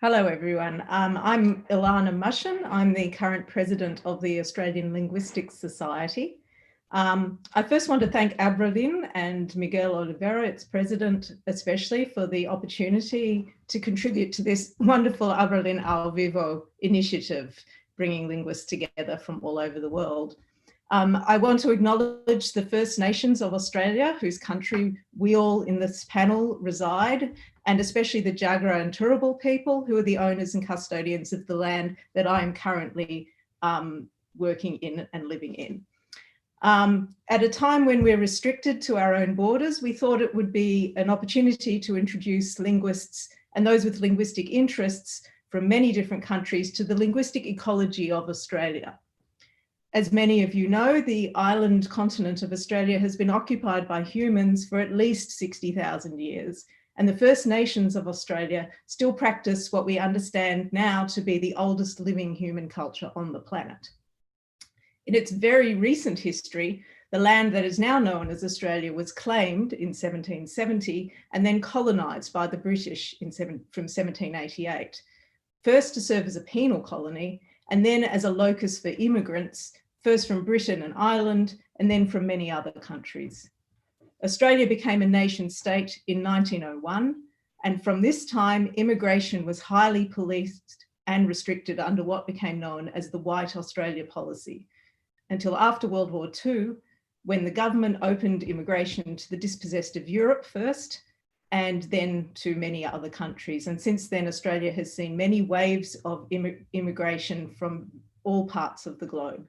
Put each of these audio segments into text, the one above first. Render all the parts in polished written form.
Hello, everyone. I'm Ilana Mushin. I'm the current president of the Australian Linguistics Society. I first want to thank Abralin and Miguel Oliveira, its president, especially for the opportunity to contribute to this wonderful Abralin Ao Vivo initiative, bringing linguists together from all over the world. I want to acknowledge the First Nations of Australia, whose country we all in this panel reside, and especially the Jagera and Turrbal people, who are the owners and custodians of the land that I am currently working in and living in. At a time when we're restricted to our own borders, we thought it would be an opportunity to introduce linguists and those with linguistic interests from many different countries to the linguistic ecology of Australia. As many of you know, the island continent of Australia has been occupied by humans for at least 60,000 years, and the First Nations of Australia still practice what we understand now to be the oldest living human culture on the planet. In its very recent history, the land that is now known as Australia was claimed in 1770 and then colonised by the British from 1788, first to serve as a penal colony and then as a locus for immigrants, first from Britain and Ireland, and then from many other countries. Australia became a nation state in 1901, and from this time, immigration was highly policed and restricted under what became known as the White Australia policy, until after World War II, when the government opened immigration to the dispossessed of Europe first, and then to many other countries. And since then, Australia has seen many waves of immigration from all parts of the globe.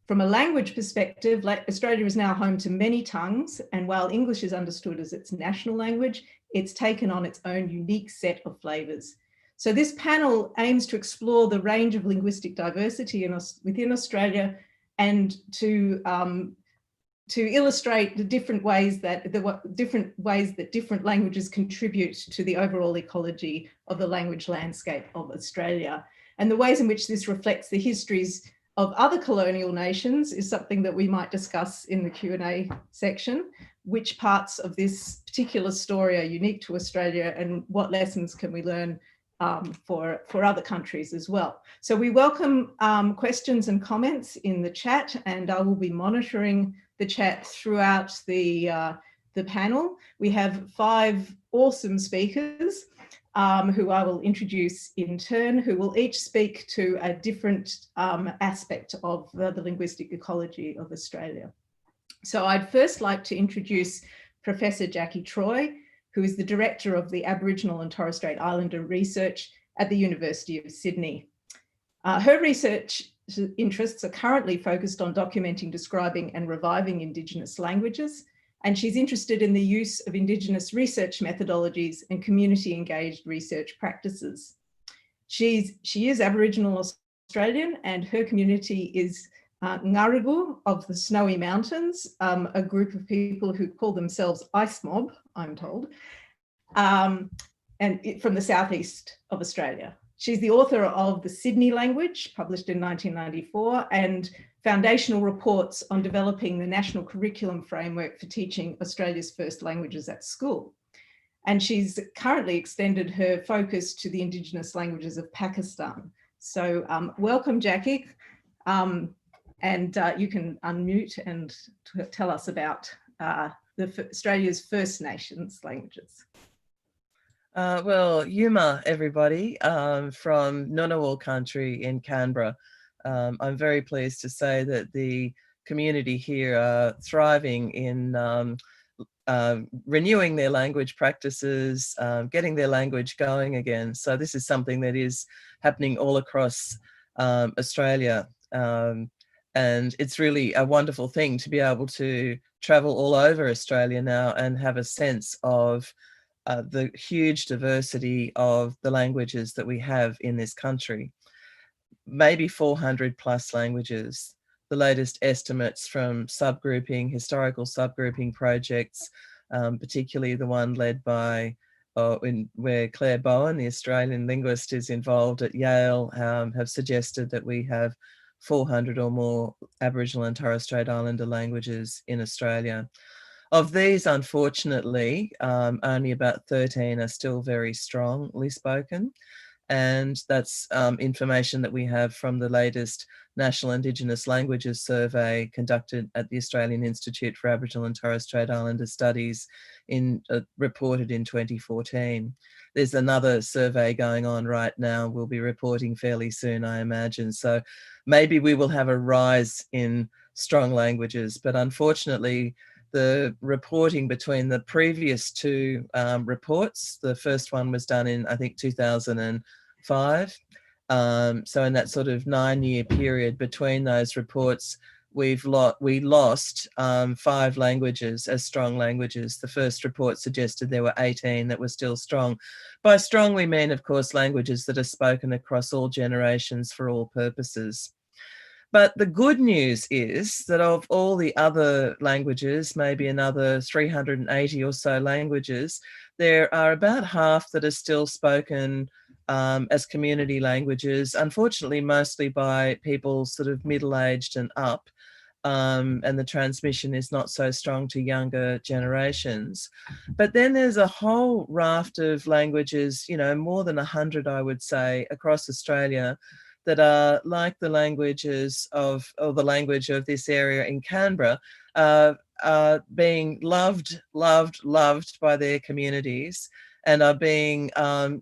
From a language perspective, Australia is now home to many tongues, and while English is understood as its national language, it's taken on its own unique set of flavours. So this panel aims to explore the range of linguistic diversity within Australia and to illustrate the different ways that different languages contribute to the overall ecology of the language landscape of Australia. And the ways in which this reflects the histories of other colonial nations is something that we might discuss in the Q&A section. Which parts of this particular story are unique to Australia and what lessons can we learn for other countries as well. So we welcome questions and comments in the chat, and I will be monitoring the chat throughout the panel. We have 5 awesome speakers who I will introduce in turn, who will each speak to a different aspect of the linguistic ecology of Australia. So I'd first like to introduce Professor Jackie Troy, who is the Director of the Aboriginal and Torres Strait Islander Research at the University of Sydney. Her research interests are currently focused on documenting, describing and reviving Indigenous languages, and she's interested in the use of Indigenous research methodologies and community-engaged research practices. She is Aboriginal Australian, and her community is Ngarigu of the Snowy Mountains, a group of people who call themselves Ice Mob, I'm told, and from the southeast of Australia. She's the author of The Sydney Language, published in 1994, and foundational reports on developing the national curriculum framework for teaching Australia's first languages at school. And she's currently extended her focus to the Indigenous languages of Pakistan. So welcome, Jackie. And you can unmute and tell us about Australia's First Nations languages. Well, Yuma, everybody, from Ngunnawal country in Canberra. I'm very pleased to say that the community here are thriving in renewing their language practices, getting their language going again. So this is something that is happening all across Australia. And it's really a wonderful thing to be able to travel all over Australia now and have a sense of the huge diversity of the languages that we have in this country. Maybe 400 plus languages. The latest estimates from historical subgrouping projects, particularly the one led by where Claire Bowen, the Australian linguist, is involved at Yale, have suggested that we have 400 or more Aboriginal and Torres Strait Islander languages in Australia. Of these, unfortunately, only about 13 are still very strongly spoken. And that's information that we have from the latest National Indigenous Languages Survey conducted at the Australian Institute for Aboriginal and Torres Strait Islander Studies, reported in 2014. There's another survey going on right now. We'll be reporting fairly soon, I imagine. So maybe we will have a rise in strong languages, but unfortunately, the reporting between the previous two reports, the first one was done in, I think, 2005. So in that sort of 9-year period between those reports, we lost 5 languages as strong languages. The first report suggested there were 18 that were still strong. By strong, we mean, of course, languages that are spoken across all generations for all purposes. But the good news is that of all the other languages, maybe another 380 or so languages, there are about half that are still spoken as community languages, unfortunately, mostly by people sort of middle-aged and up. And the transmission is not so strong to younger generations. But then there's a whole raft of languages, you know, more than 100, I would say, across Australia, that are like the languages of, or the language of this area in Canberra, being loved by their communities, and are being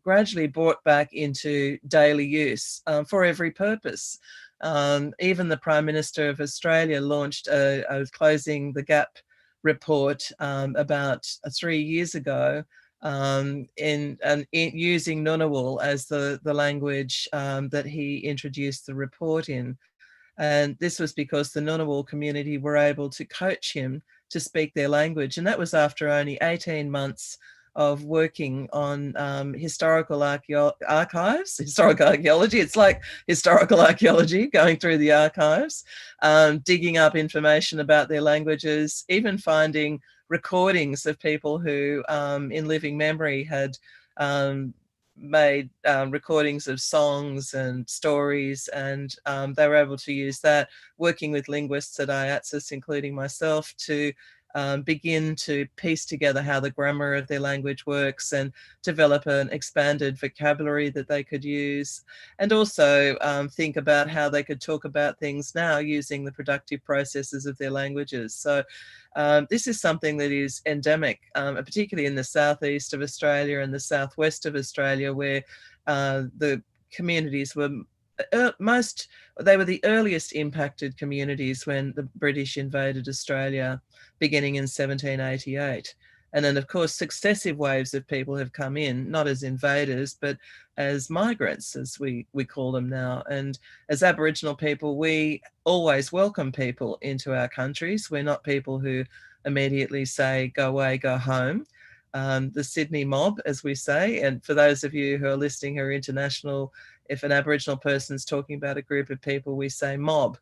gradually brought back into daily use for every purpose. Even the Prime Minister of Australia launched a Closing the Gap report about 3 years ago, in using Ngunnawal as the language that he introduced the report in. And this was because the Ngunnawal community were able to coach him to speak their language. And that was after only 18 months of working on historical archives, historical archaeology. It's like historical archaeology, going through the archives, digging up information about their languages, even finding recordings of people who in living memory had made recordings of songs and stories, and they were able to use that, working with linguists at IATSIS, including myself, to begin to piece together how the grammar of their language works and develop an expanded vocabulary that they could use, and also think about how they could talk about things now using the productive processes of their languages. So this is something that is endemic, particularly in the southeast of Australia and the southwest of Australia, where the communities were they were the earliest impacted communities when the British invaded Australia, beginning in 1788. And then, of course, successive waves of people have come in, not as invaders, but as migrants, as we call them now. And as Aboriginal people, we always welcome people into our countries. We're not people who immediately say, go away, go home. The Sydney mob, as we say, and for those of you who are listening who are international, if an Aboriginal person's talking about a group of people, we say mob.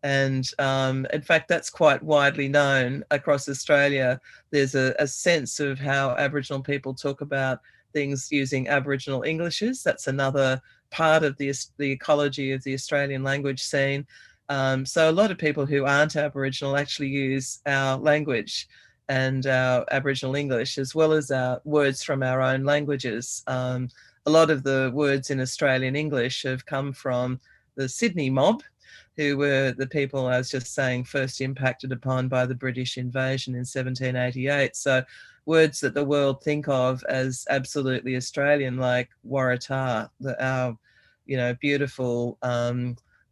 And in fact, that's quite widely known across Australia. There's a sense of how Aboriginal people talk about things using Aboriginal Englishes. That's another part of the ecology of the Australian language scene. So a lot of people who aren't Aboriginal actually use our language and our Aboriginal English, as well as our words from our own languages. A lot of the words in Australian English have come from the Sydney mob, who were the people I was just saying first impacted upon by the British invasion in 1788. So words that the world think of as absolutely Australian, like Waratah, our beautiful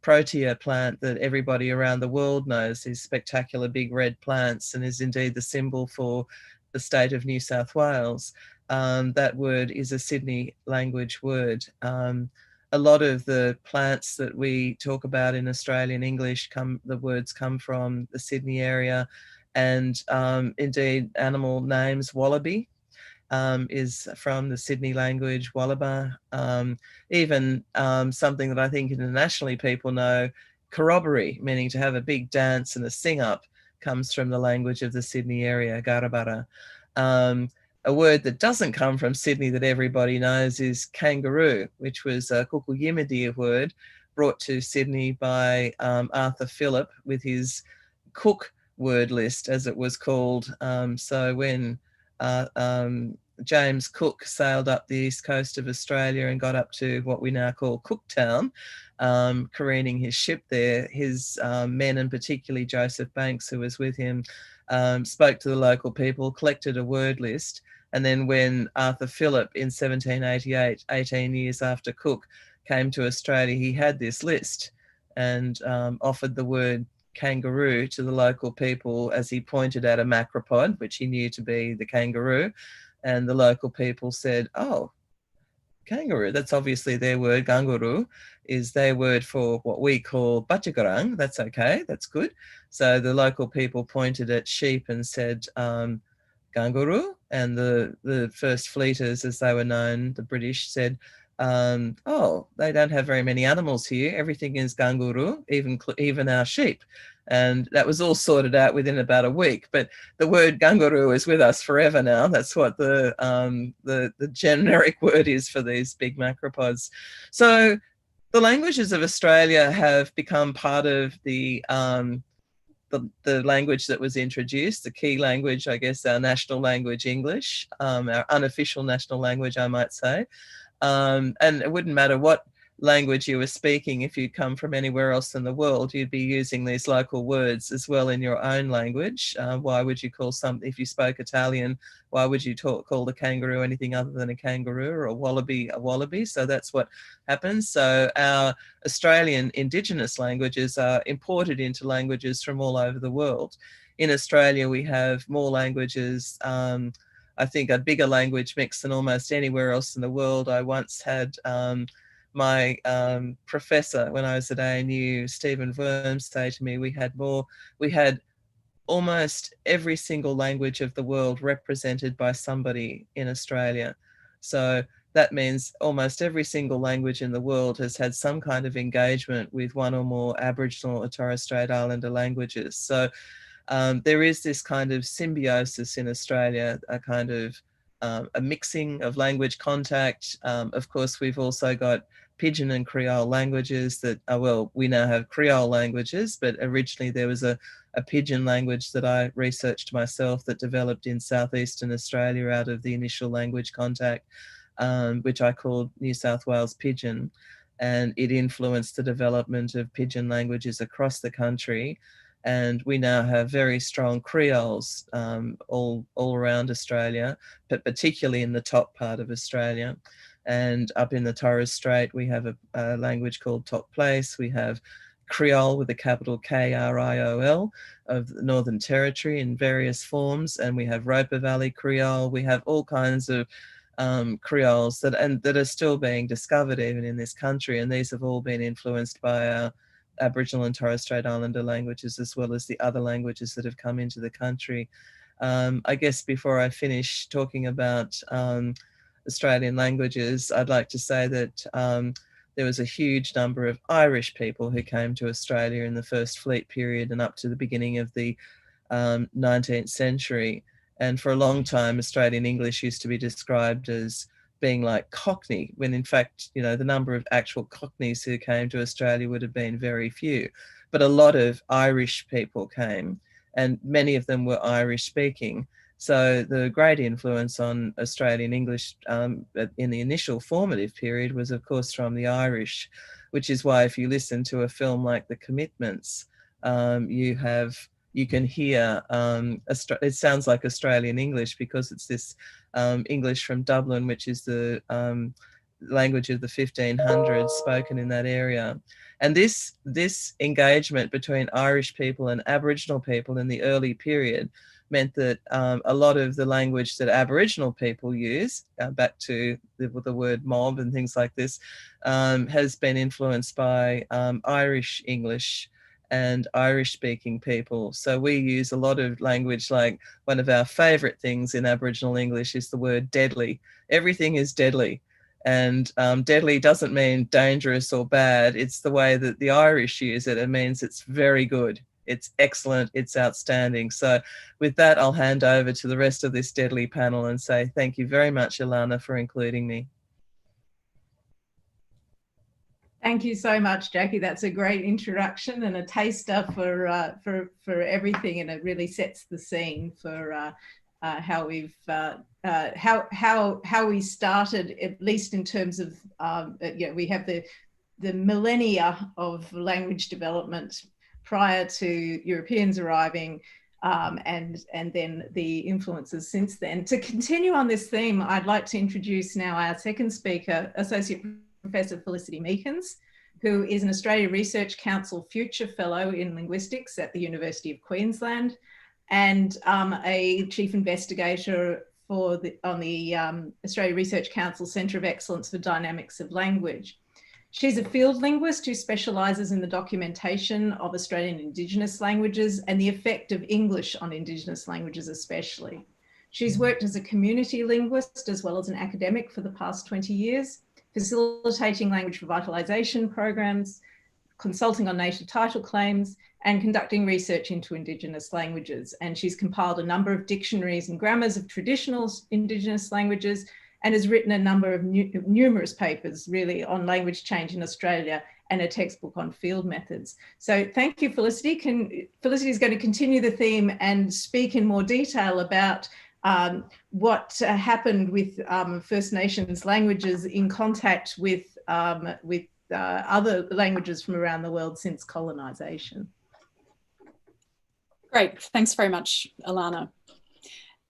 protea plant that everybody around the world knows, these spectacular big red plants, and is indeed the symbol for the state of New South Wales. That word is a Sydney language word. A lot of the plants that we talk about in Australian English, the words come from the Sydney area, and indeed animal names, wallaby is from the Sydney language, wallaba. Even something that I think internationally people know, corroboree, meaning to have a big dance and a sing up, comes from the language of the Sydney area, garabara. A word that doesn't come from Sydney that everybody knows is kangaroo, which was a Kuku-Yimithirr word brought to Sydney by Arthur Phillip with his Cook word list, as it was called. So when James Cook sailed up the east coast of Australia and got up to what we now call Cooktown, careening his ship there, his men, and particularly Joseph Banks, who was with him, spoke to the local people, collected a word list, and then when Arthur Phillip in 1788, 18 years after Cook, came to Australia, he had this list and offered the word kangaroo to the local people as he pointed at a macropod, which he knew to be the kangaroo. And the local people said, oh, kangaroo, that's obviously their word. Ganguru is their word for what we call bachigarang. That's okay, that's good. So the local people pointed at sheep and said, Ganguru, and the first fleeters, as they were known, the British, said, oh, they don't have very many animals here. Everything is Ganguru, even our sheep. And that was all sorted out within about a week. But the word Ganguru is with us forever now. That's what the generic word is for these big macropods. So the languages of Australia have become part of the language that was introduced, the key language, I guess, our national language, English, our unofficial national language, I might say. And it wouldn't matter what language you were speaking. If you come from anywhere else in the world, you'd be using these local words as well in your own language. Why would you call something, if you spoke Italian, why would you call the kangaroo anything other than a kangaroo, or a wallaby? So that's what happens. So our Australian Indigenous languages are imported into languages from all over the world. In Australia, we have more languages, I think a bigger language mix than almost anywhere else in the world. I once had my professor when I was at ANU, Stephen Worms, say to me, we had almost every single language of the world represented by somebody in Australia. So that means almost every single language in the world has had some kind of engagement with one or more Aboriginal or Torres Strait Islander languages. So there is this kind of symbiosis in Australia, a kind of a mixing of language contact. Of course, we've also got Pidgin and Creole languages that, well, we now have Creole languages, but originally there was a Pidgin language that I researched myself that developed in southeastern Australia out of the initial language contact, which I called New South Wales Pidgin. And it influenced the development of Pidgin languages across the country. And we now have very strong Creoles all around Australia, but particularly in the top part of Australia. And up in the Torres Strait, we have a language called Tok Place. We have Kriol with a capital K-R-I-O-L of the Northern Territory in various forms. And we have Roper Valley Creole. We have all kinds of Creoles that are still being discovered even in this country. And these have all been influenced by our Aboriginal and Torres Strait Islander languages, as well as the other languages that have come into the country. I guess before I finish talking about Australian languages, I'd like to say that there was a huge number of Irish people who came to Australia in the First Fleet period and up to the beginning of the 19th century. And for a long time, Australian English used to be described as being like Cockney, when in fact, you know, the number of actual Cockneys who came to Australia would have been very few. But a lot of Irish people came, and many of them were Irish speaking. So the great influence on Australian English in the initial formative period was, of course, from the Irish, which is why if you listen to a film like The Commitments, you can hear, it sounds like Australian English because it's this English from Dublin, which is the language of the 1500s spoken in that area. And this engagement between Irish people and Aboriginal people in the early period meant that a lot of the language that Aboriginal people use, back to the word mob and things like this, has been influenced by Irish English and Irish speaking people. So we use a lot of language, like one of our favorite things in Aboriginal English is the word deadly. Everything is deadly. And deadly doesn't mean dangerous or bad. It's the way that the Irish use it. It means it's very good. It's excellent. It's outstanding. So with that, I'll hand over to the rest of this deadly panel and say thank you very much, Ilana, for including me. Thank you so much, Jackie. That's a great introduction and a taster for everything, and it really sets the scene for how we've how we started, at least in terms of we have the millennia of language development prior to Europeans arriving, and then the influences since then. To continue on this theme, I'd like to introduce now our second speaker, Associate Professor Felicity Meekins, who is an Australia Research Council Future Fellow in Linguistics at the University of Queensland, and a Chief Investigator on the Australia Research Council Centre of Excellence for Dynamics of Language. She's a field linguist who specialises in the documentation of Australian Indigenous languages and the effect of English on Indigenous languages especially. She's worked as a community linguist as well as an academic for the past 20 years, facilitating language revitalisation programs, consulting on native title claims, and conducting research into Indigenous languages. And she's compiled a number of dictionaries and grammars of traditional Indigenous languages, and has written a number of numerous papers really on language change in Australia and a textbook on field methods. So thank you, Felicity. Felicity is going to continue the theme and speak in more detail about what happened with First Nations languages in contact with other languages from around the world since colonisation. Great, thanks very much, Alana.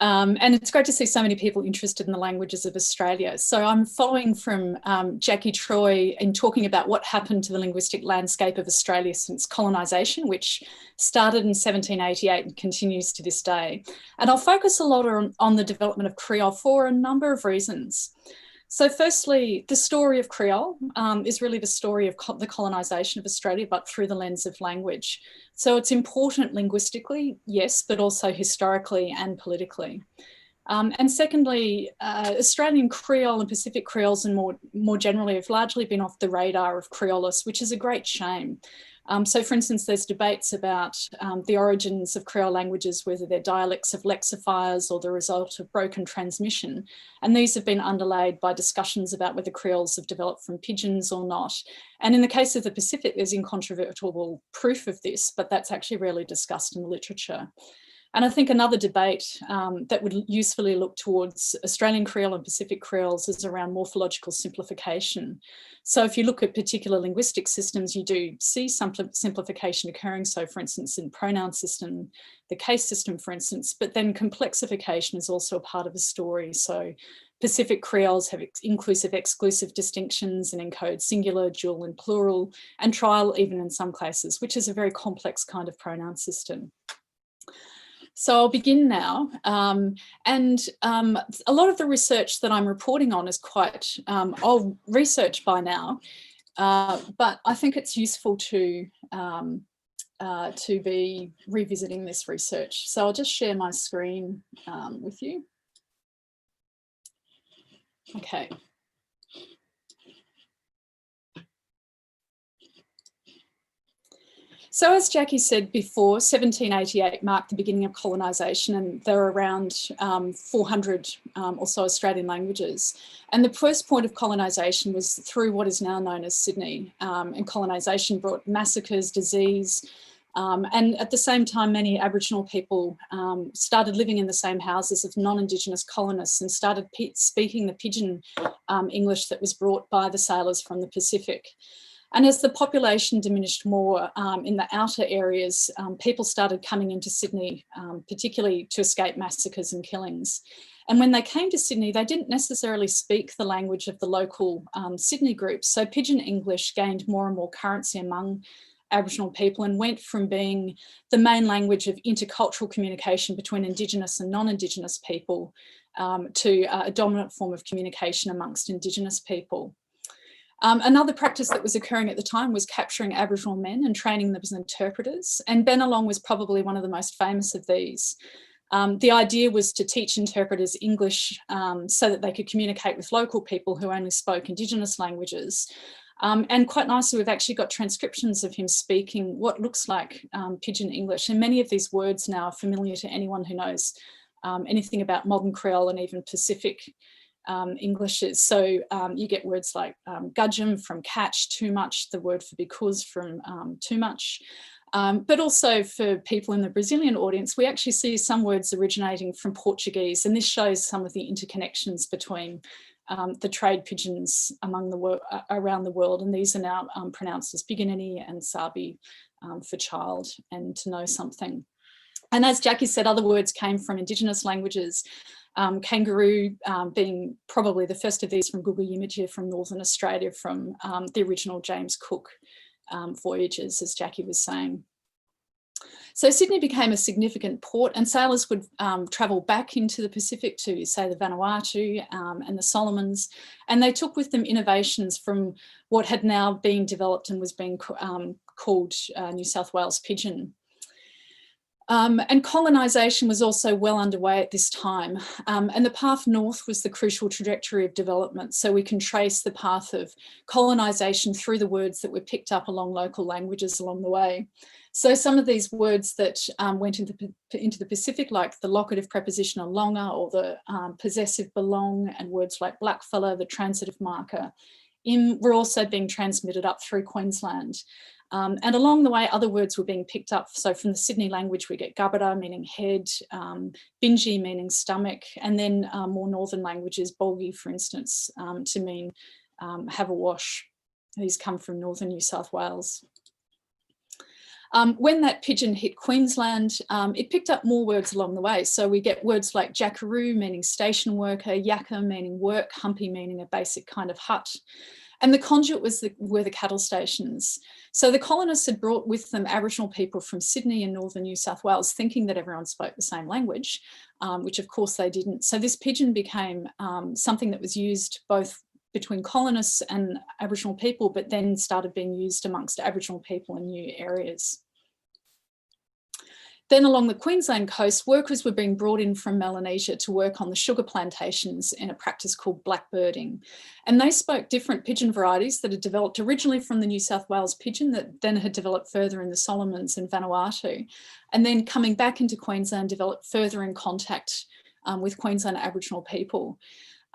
And it's great to see so many people interested in the languages of Australia. So I'm following from Jackie Troy in talking about what happened to the linguistic landscape of Australia since colonisation, which started in 1788 and continues to this day. And I'll focus a lot on the development of Creole for a number of reasons. So firstly, the story of Creole is really the story of the colonisation of Australia, but through the lens of language. So it's important linguistically, yes, but also historically and politically. And secondly, Australian Creole and Pacific Creoles and more generally have largely been off the radar of Creolis, which is a great shame. So for instance, there's debates about the origins of Creole languages, whether they're dialects of lexifiers or the result of broken transmission. And these have been underlaid by discussions about whether Creoles have developed from pidgins or not. And in the case of the Pacific, there's incontrovertible proof of this, but that's actually rarely discussed in the literature. And I think another debate that would usefully look towards Australian Creole and Pacific Creoles is around morphological simplification. So if you look at particular linguistic systems, you do see some simplification occurring. So for instance, in pronoun system, the case system, for instance, but then complexification is also a part of the story. So Pacific Creoles have inclusive, exclusive distinctions and encode singular, dual and plural, and trial even in some cases, which is a very complex kind of pronoun system. So I'll begin now, and a lot of the research that I'm reporting on is quite old research by now, but I think it's useful to be revisiting this research. So I'll just share my screen with you. Okay. So as Jackie said before, 1788 marked the beginning of colonisation, and there are around 400 or so Australian languages. And the first point of colonisation was through what is now known as Sydney. And colonisation brought massacres, disease, and at the same time, many Aboriginal people started living in the same houses of non-Indigenous colonists and started speaking the pidgin English that was brought by the sailors from the Pacific. And as the population diminished more in the outer areas, people started coming into Sydney, particularly to escape massacres and killings. And when they came to Sydney, they didn't necessarily speak the language of the local Sydney groups. So Pidgin English gained more and more currency among Aboriginal people and went from being the main language of intercultural communication between Indigenous and non-Indigenous people to a dominant form of communication amongst Indigenous people. Another practice that was occurring at the time was capturing Aboriginal men and training them as interpreters, and Bennelong was probably one of the most famous of these. The idea was to teach interpreters English so that they could communicate with local people who only spoke Indigenous languages. And quite nicely, we've actually got transcriptions of him speaking what looks like Pidgin English, and many of these words now are familiar to anyone who knows anything about modern Creole and even Pacific Englishes. So you get words like gudgeon from catch, too much, the word for because from too much. But also for people in the Brazilian audience, we actually see some words originating from Portuguese, and this shows some of the interconnections between the trade pigeons around the world, and these are now pronounced as Piganini and Sabi for child and to know something. And as Jackie said, other words came from Indigenous languages, kangaroo being probably the first of these from Gugu Yimithirr from Northern Australia from the original James Cook voyages, as Jackie was saying. So Sydney became a significant port, and sailors would travel back into the Pacific to, say, the Vanuatu and the Solomons, and they took with them innovations from what had now been developed and was being called New South Wales Pidgin. And colonisation was also well underway at this time. And the path north was the crucial trajectory of development. So we can trace the path of colonisation through the words that were picked up along local languages along the way. So some of these words that went into the Pacific, like the locative preposition alonga or the possessive belong, and words like blackfella, the transitive marker, were also being transmitted up through Queensland. And along the way, other words were being picked up. So from the Sydney language, we get gabara, meaning head, binji, meaning stomach, and then more northern languages, bolgi, for instance, to mean have a wash. These come from northern New South Wales. When that pigeon hit Queensland, it picked up more words along the way. So we get words like jackaroo, meaning station worker, yakka, meaning work, humpy, meaning a basic kind of hut. And the conduit were the cattle stations. So the colonists had brought with them Aboriginal people from Sydney and northern New South Wales, thinking that everyone spoke the same language, which of course they didn't. So this pigeon became something that was used both between colonists and Aboriginal people, but then started being used amongst Aboriginal people in new areas. Then along the Queensland coast, workers were being brought in from Melanesia to work on the sugar plantations in a practice called blackbirding. And they spoke different pigeon varieties that had developed originally from the New South Wales pigeon that then had developed further in the Solomons and Vanuatu. And then coming back into Queensland, developed further in contact with Queensland Aboriginal people.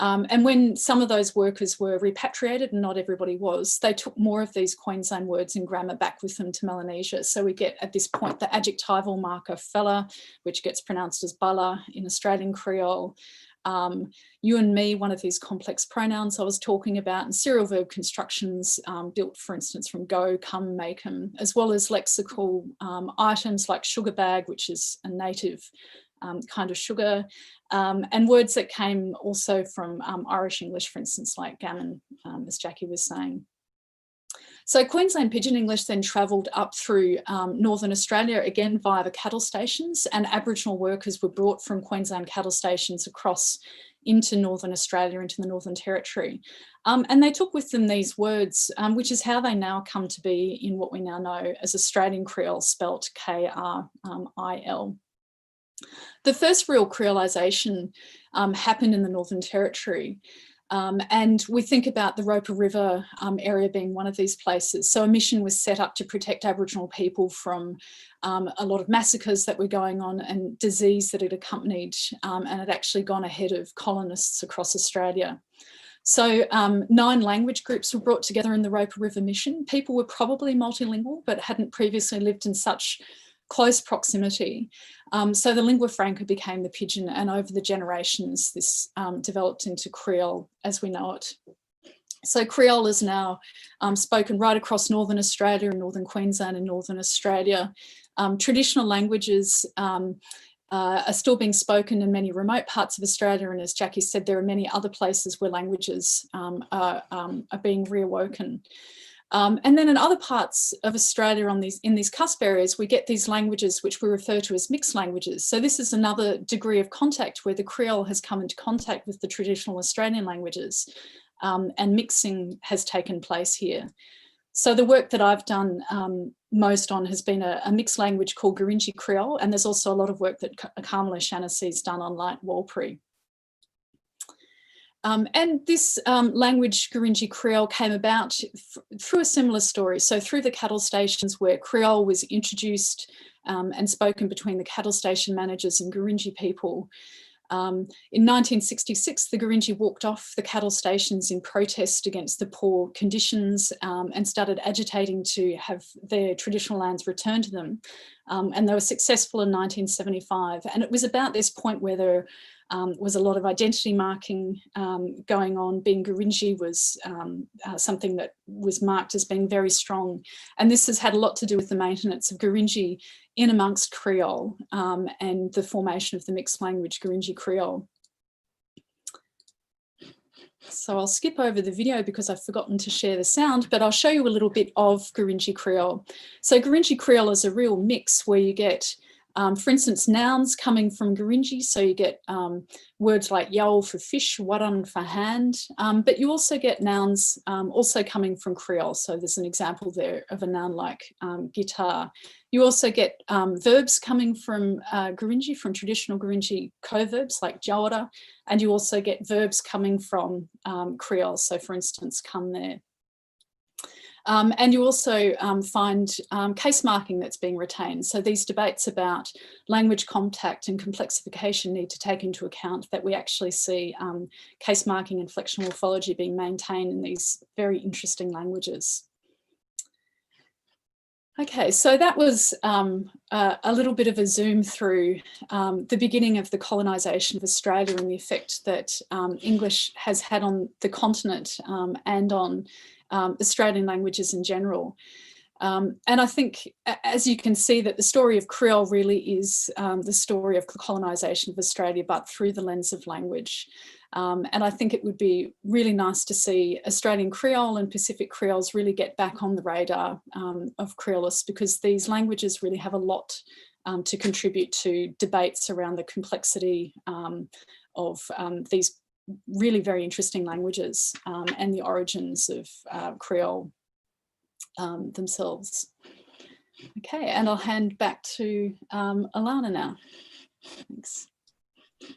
And when some of those workers were repatriated, and not everybody was, they took more of these Queensland words and grammar back with them to Melanesia. So we get at this point the adjectival marker fella, which gets pronounced as bala in Australian Creole. You and me, one of these complex pronouns I was talking about, and serial verb constructions built, for instance, from go, come, make 'em, as well as lexical items like sugar bag, which is a native kind of sugar, and words that came also from Irish English, for instance, like gammon, as Jackie was saying. So Queensland Pidgin English then travelled up through Northern Australia, again via the cattle stations, and Aboriginal workers were brought from Queensland cattle stations across into Northern Australia, into the Northern Territory. And they took with them these words, which is how they now come to be in what we now know as Australian Creole, spelt K-R-I-L. The first real creolisation happened in the Northern Territory. And we think about the Roper River area being one of these places. So a mission was set up to protect Aboriginal people from a lot of massacres that were going on and disease that had accompanied and had actually gone ahead of colonists across Australia. So 9 language groups were brought together in the Roper River mission. People were probably multilingual, but hadn't previously lived in such close proximity. So the lingua franca became the pidgin, and over the generations, this developed into Creole as we know it. So Creole is now spoken right across Northern Australia and Northern Queensland and Northern Australia. Traditional languages are still being spoken in many remote parts of Australia, and as Jackie said, there are many other places where languages are being reawoken. And then in other parts of Australia in these cusp areas, we get these languages which we refer to as mixed languages. So this is another degree of contact where the Creole has come into contact with the traditional Australian languages, and mixing has taken place here. So the work that I've done most on has been a mixed language called Gurindji Creole, and there's also a lot of work that Carmel O'Shaughnessy's done on Light Warlpiri. And this language, Gurindji Creole, came about through a similar story. So through the cattle stations where Creole was introduced and spoken between the cattle station managers and Gurindji people, In 1966, the Gurindji walked off the cattle stations in protest against the poor conditions and started agitating to have their traditional lands returned to them. And they were successful in 1975. And it was about this point where there was a lot of identity marking going on. Being Gurindji was something that was marked as being very strong. And this has had a lot to do with the maintenance of Gurindji in amongst Creole and the formation of the mixed language Gurindji Creole. So I'll skip over the video because I've forgotten to share the sound, but I'll show you a little bit of Gurindji Creole. So Gurindji Creole is a real mix where you get, for instance, nouns coming from Gurindji. So you get words like yawl for fish, waran for hand, but you also get nouns also coming from Creole. So there's an example there of a noun like guitar. You also get verbs coming from Gurindji, from traditional Gurindji co-verbs like jawara, and you also get verbs coming from Creole. So for instance, come there. And you also find case marking that's being retained. So these debates about language contact and complexification need to take into account that we actually see case marking and flexional morphology being maintained in these very interesting languages. Okay, so that was a little bit of a zoom through the beginning of the colonisation of Australia and the effect that English has had on the continent and on Australian languages in general. And I think, as you can see, that the story of Creole really is the story of the colonisation of Australia, but through the lens of language. And I think it would be really nice to see Australian Creole and Pacific Creoles really get back on the radar of Creolists, because these languages really have a lot to contribute to debates around the complexity of these really very interesting languages and the origins of Creole themselves. Okay, and I'll hand back to Ilana now. Thanks.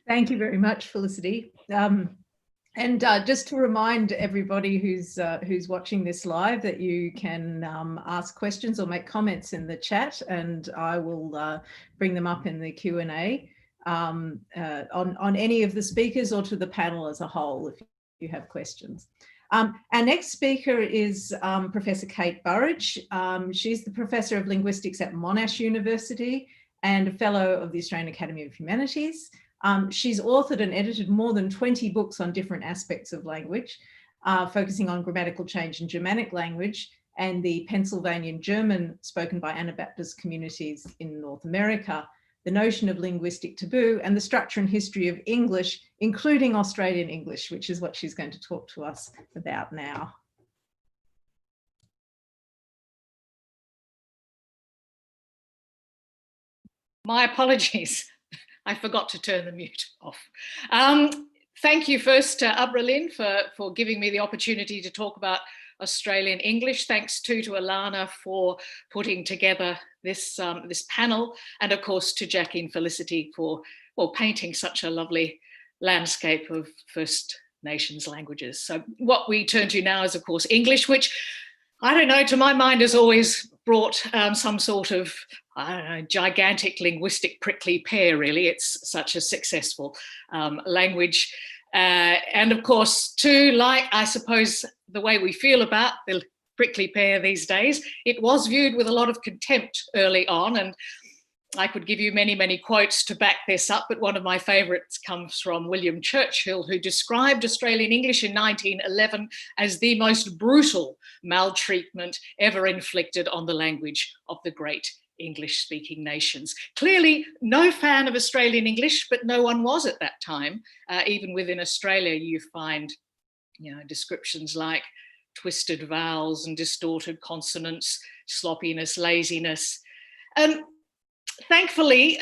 Thank you very much, Felicity. And just to remind everybody who's watching this live that you can ask questions or make comments in the chat, and I will bring them up in the Q&A on any of the speakers or to the panel as a whole if you have questions. Our next speaker is Professor Kate Burridge. She's the Professor of Linguistics at Monash University and a Fellow of the Australian Academy of Humanities. She's authored and edited more than 20 books on different aspects of language, focusing on grammatical change in Germanic language and the Pennsylvanian German spoken by Anabaptist communities in North America, the notion of linguistic taboo, and the structure and history of English, including Australian English, which is what she's going to talk to us about now. My apologies. I forgot to turn the mute off. Thank you first to Abralyn for giving me the opportunity to talk about Australian English. Thanks too to Ilana for putting together this, this panel, and of course to Jackie and Felicity for painting such a lovely landscape of First Nations languages. So what we turn to now is of course English, which I don't know, to my mind has always brought some sort of, I don't know, gigantic linguistic prickly pear, really. It's such a successful language. And of course, too, like I suppose the way we feel about the prickly pear these days, it was viewed with a lot of contempt early on. And I could give you many, many quotes to back this up, but one of my favourites comes from William Churchill, who described Australian English in 1911 as the most brutal maltreatment ever inflicted on the language of the great English-speaking nations. Clearly no fan of Australian English, but no one was at that time. Even within Australia, you find, you know, descriptions like twisted vowels and distorted consonants, sloppiness, laziness. Thankfully,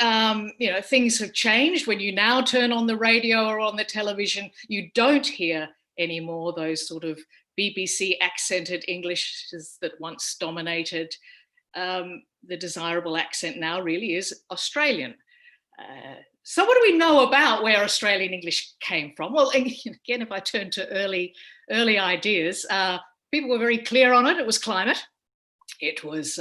you know, things have changed. When you now turn on the radio or on the television, you don't hear anymore those sort of BBC accented Englishes that once dominated. The desirable accent now really is Australian. So what do we know about where Australian English came from? Well, again, if I turn to early ideas, people were very clear on it. It was climate. It was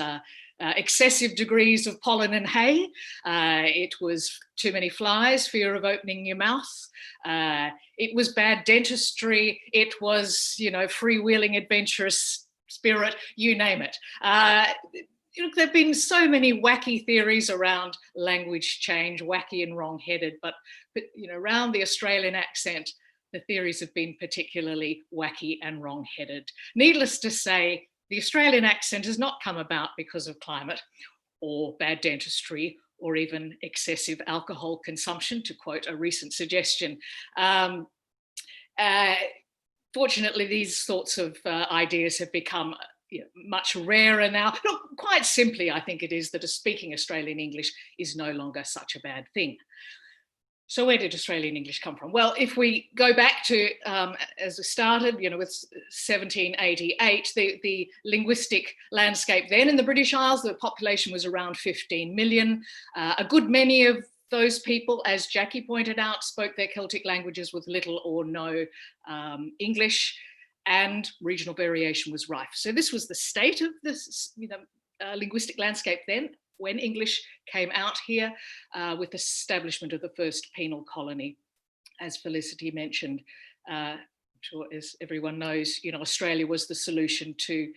excessive degrees of pollen and hay. It was too many flies, fear of opening your mouth. It was bad dentistry. It was, you know, freewheeling, adventurous spirit, you name it. There have been so many wacky theories around language change, wacky and wrong-headed, but you know, around the Australian accent, the theories have been particularly wacky and wrong-headed. Needless to say, the Australian accent has not come about because of climate or bad dentistry or even excessive alcohol consumption, to quote a recent suggestion. Fortunately, these sorts of ideas have become much rarer now. Look, quite simply, I think it is that speaking Australian English is no longer such a bad thing. So where did Australian English come from? Well, if we go back to, as we started, you know, with 1788, the linguistic landscape then in the British Isles, the population was around 15 million. A good many of those people, as Jackie pointed out, spoke their Celtic languages with little or no English, and regional variation was rife. So this was the state of this, you know, linguistic landscape then, when English came out here with the establishment of the first penal colony. As Felicity mentioned, I'm sure as everyone knows, you know, Australia was the solution to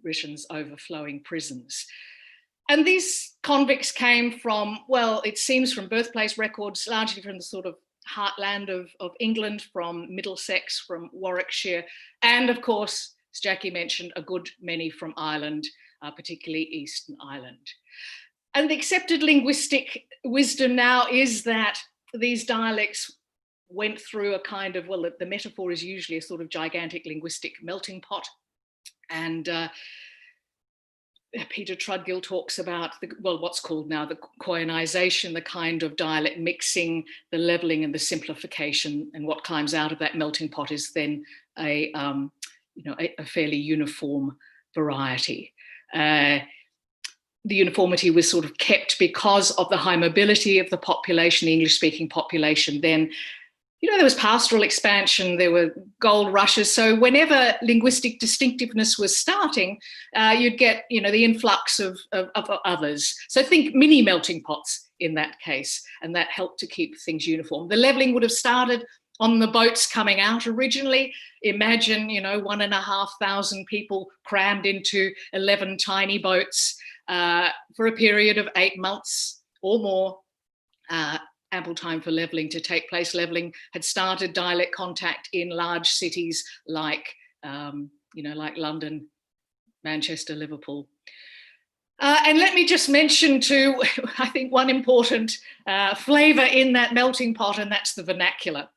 Britain's overflowing prisons. And these convicts came from, well, it seems from birthplace records, largely from the sort of heartland of England, from Middlesex, from Warwickshire, and of course, as Jackie mentioned, a good many from Ireland, particularly Eastern Ireland. And the accepted linguistic wisdom now is that these dialects went through a kind of, well, the metaphor is usually a sort of gigantic linguistic melting pot. And Peter Trudgill talks about, what's called now the koinisation, the kind of dialect mixing, the levelling and the simplification, and what climbs out of that melting pot is then a fairly uniform variety. The uniformity was sort of kept because of the high mobility of the population, the English-speaking population then. You know, there was pastoral expansion, there were gold rushes. So whenever linguistic distinctiveness was starting, you'd get, you know, the influx of others. So think mini melting pots in that case, and that helped to keep things uniform. The levelling would have started on the boats coming out originally. Imagine, you know, 1,500 people crammed into 11 tiny boats for a period of 8 months or more. Ample time for levelling to take place. Levelling had started dialect contact in large cities like, like London, Manchester, Liverpool. And let me just mention too, I think one important flavour in that melting pot, and that's the vernacular.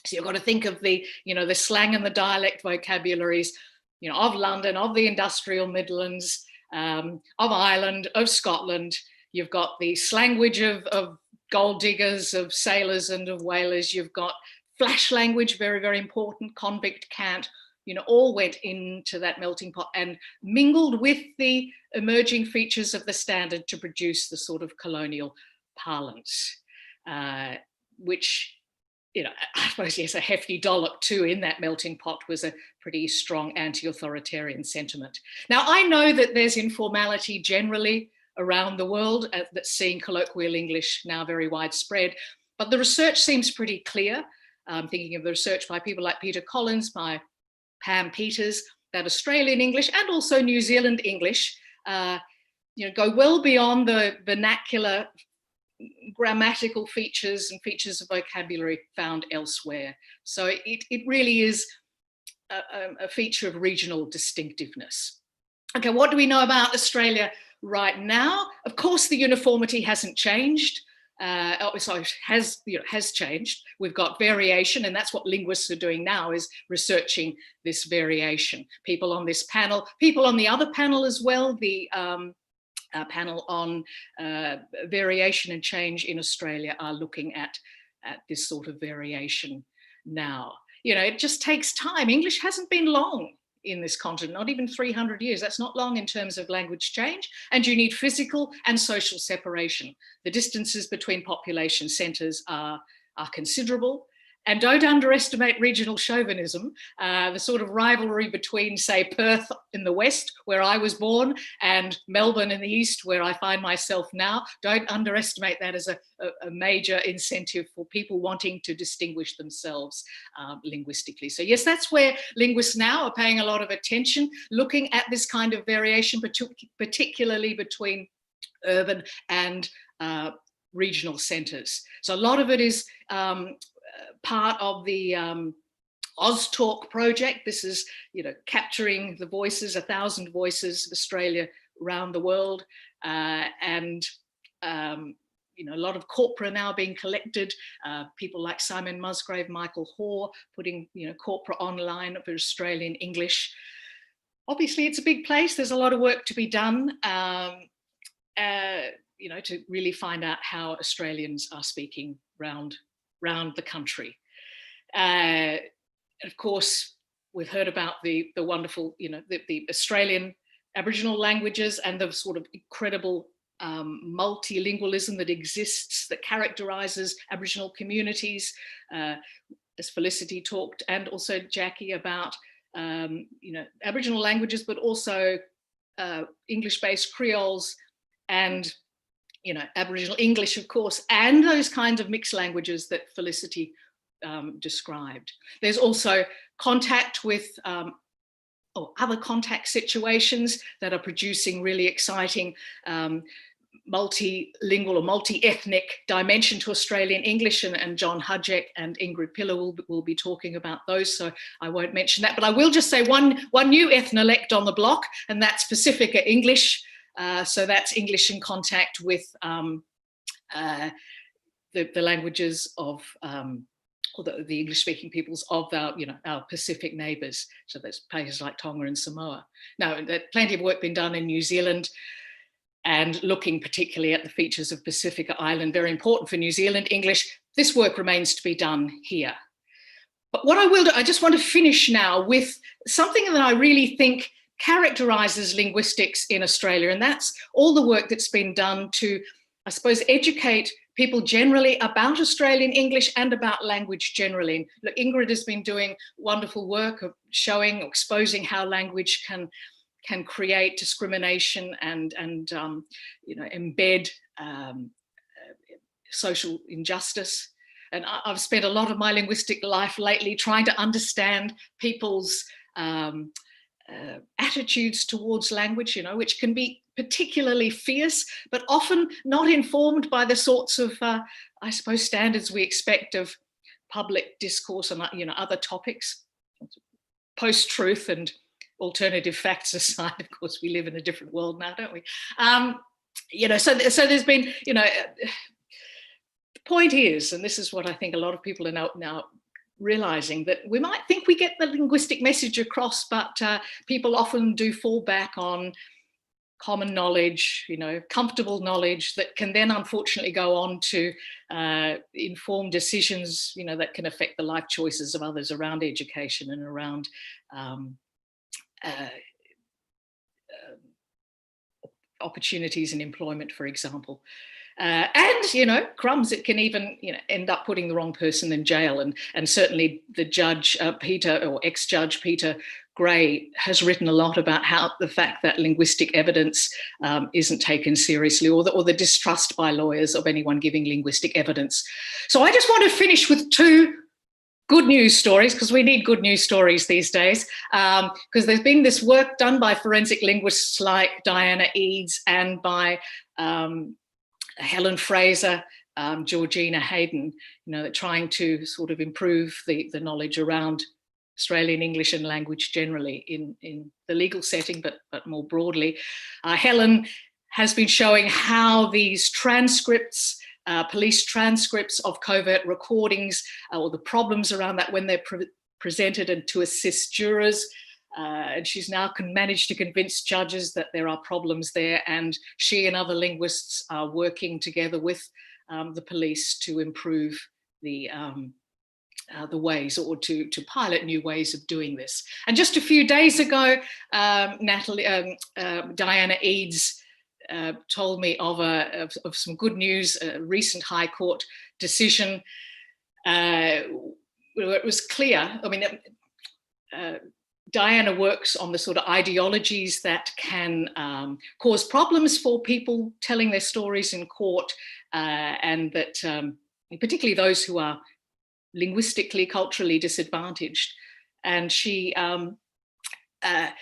So you've got to think of the slang and the dialect vocabularies, you know, of London, of the industrial Midlands, of Ireland, of Scotland. You've got the slanguage of gold diggers, of sailors and of whalers. You've got flash language, very, very important, convict cant, you know, all went into that melting pot and mingled with the emerging features of the standard to produce the sort of colonial parlance, which, you know, I suppose, yes, a hefty dollop too in that melting pot was a pretty strong anti-authoritarian sentiment. Now, I know that there's informality generally around the world that's seeing colloquial English now very widespread, but the research seems pretty clear. I'm thinking of the research by people like Peter Collins, by Pam Peters, that Australian English and also New Zealand English, go well beyond the vernacular grammatical features and features of vocabulary found elsewhere. So it really is a feature of regional distinctiveness. Okay, what do we know about Australia right now? Of course, the uniformity hasn't changed. Has changed. We've got variation, and that's what linguists are doing now, is researching this variation. People on this panel, people on the other panel as well, the panel on variation and change in Australia, are looking at this sort of variation now. You know, it just takes time. English hasn't been long in this continent, not even 300 years. That's not long in terms of language change. And you need physical and social separation. The distances between population centres are considerable. And don't underestimate regional chauvinism, the sort of rivalry between, say, Perth in the west, where I was born, and Melbourne in the east, where I find myself now. Don't underestimate that as a major incentive for people wanting to distinguish themselves linguistically. So yes, that's where linguists now are paying a lot of attention, looking at this kind of variation, particularly between urban and regional centres. So a lot of it is part of the AusTalk project. This is, capturing the voices, 1,000 voices of Australia around the world, and a lot of corpora now being collected. People like Simon Musgrave, Michael Hoare, putting corpora online for Australian English. Obviously, it's a big place. There's a lot of work to be done. To really find out how Australians are speaking round the country. Of course, we've heard about the wonderful, the Australian Aboriginal languages and the sort of incredible multilingualism that exists, that characterises Aboriginal communities, as Felicity talked, and also Jackie, about Aboriginal languages, but also English-based Creoles and Aboriginal English, of course, and those kinds of mixed languages that Felicity described. There's also contact with other contact situations that are producing really exciting multilingual or multi-ethnic dimension to Australian English, and John Hudjek and Ingrid Pillar will be talking about those, so I won't mention that. But I will just say one new ethnolect on the block, and that's Pacifica English. So that's English in contact with the languages of or the English-speaking peoples of our Pacific neighbours. So there's places like Tonga and Samoa. Now, there's plenty of work been done in New Zealand, and looking particularly at the features of Pacifica Island, very important for New Zealand English. This work remains to be done here. But what I will do, I just want to finish now with something that I really think characterises linguistics in Australia, and that's all the work that's been done to, I suppose, educate people generally about Australian English and about language generally. And look, Ingrid has been doing wonderful work of showing, exposing how language can create discrimination and embed social injustice. And I've spent a lot of my linguistic life lately trying to understand people's attitudes towards language, which can be particularly fierce, but often not informed by the sorts of, I suppose, standards we expect of public discourse and, other topics. Post-truth and alternative facts aside, of course, we live in a different world now, don't we? So there's been, the point is, and this is what I think a lot of people are now realizing, that we might think we get the linguistic message across, but people often do fall back on common knowledge, comfortable knowledge that can then unfortunately go on to inform decisions, that can affect the life choices of others around education and around opportunities in employment, for example. And, crumbs, it can even, end up putting the wrong person in jail. And certainly the judge, ex-judge Peter Gray, has written a lot about how the fact that linguistic evidence isn't taken seriously, or the distrust by lawyers of anyone giving linguistic evidence. So I just want to finish with two good news stories, because we need good news stories these days, because there's been this work done by forensic linguists like Diana Eads and by Helen Fraser, Georgina Hayden, trying to sort of improve the knowledge around Australian English and language generally in the legal setting, but more broadly. Helen has been showing how these transcripts, police transcripts of covert recordings, or the problems around that when they're presented, and to assist jurors. And she's now managed to convince judges that there are problems there, and she and other linguists are working together with the police to improve the ways, or to pilot new ways of doing this. And just a few days ago, Diana Eads told me of some good news, a recent High Court decision it was clear, I mean, Diana works on the sort of ideologies that can cause problems for people telling their stories in court, and that particularly those who are linguistically, culturally disadvantaged. And she, I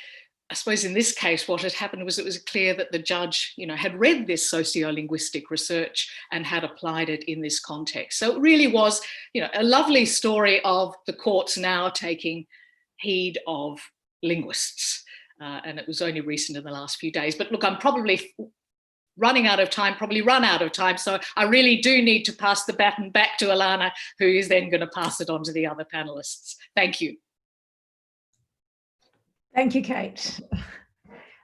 suppose in this case, what had happened was it was clear that the judge, had read this sociolinguistic research and had applied it in this context. So it really was, a lovely story of the courts now taking heed of linguists. And it was only recent in the last few days. But look, I'm probably running out of time, probably run out of time. So I really do need to pass the baton back to Ilana, who is then going to pass it on to the other panelists. Thank you. Thank you, Kate.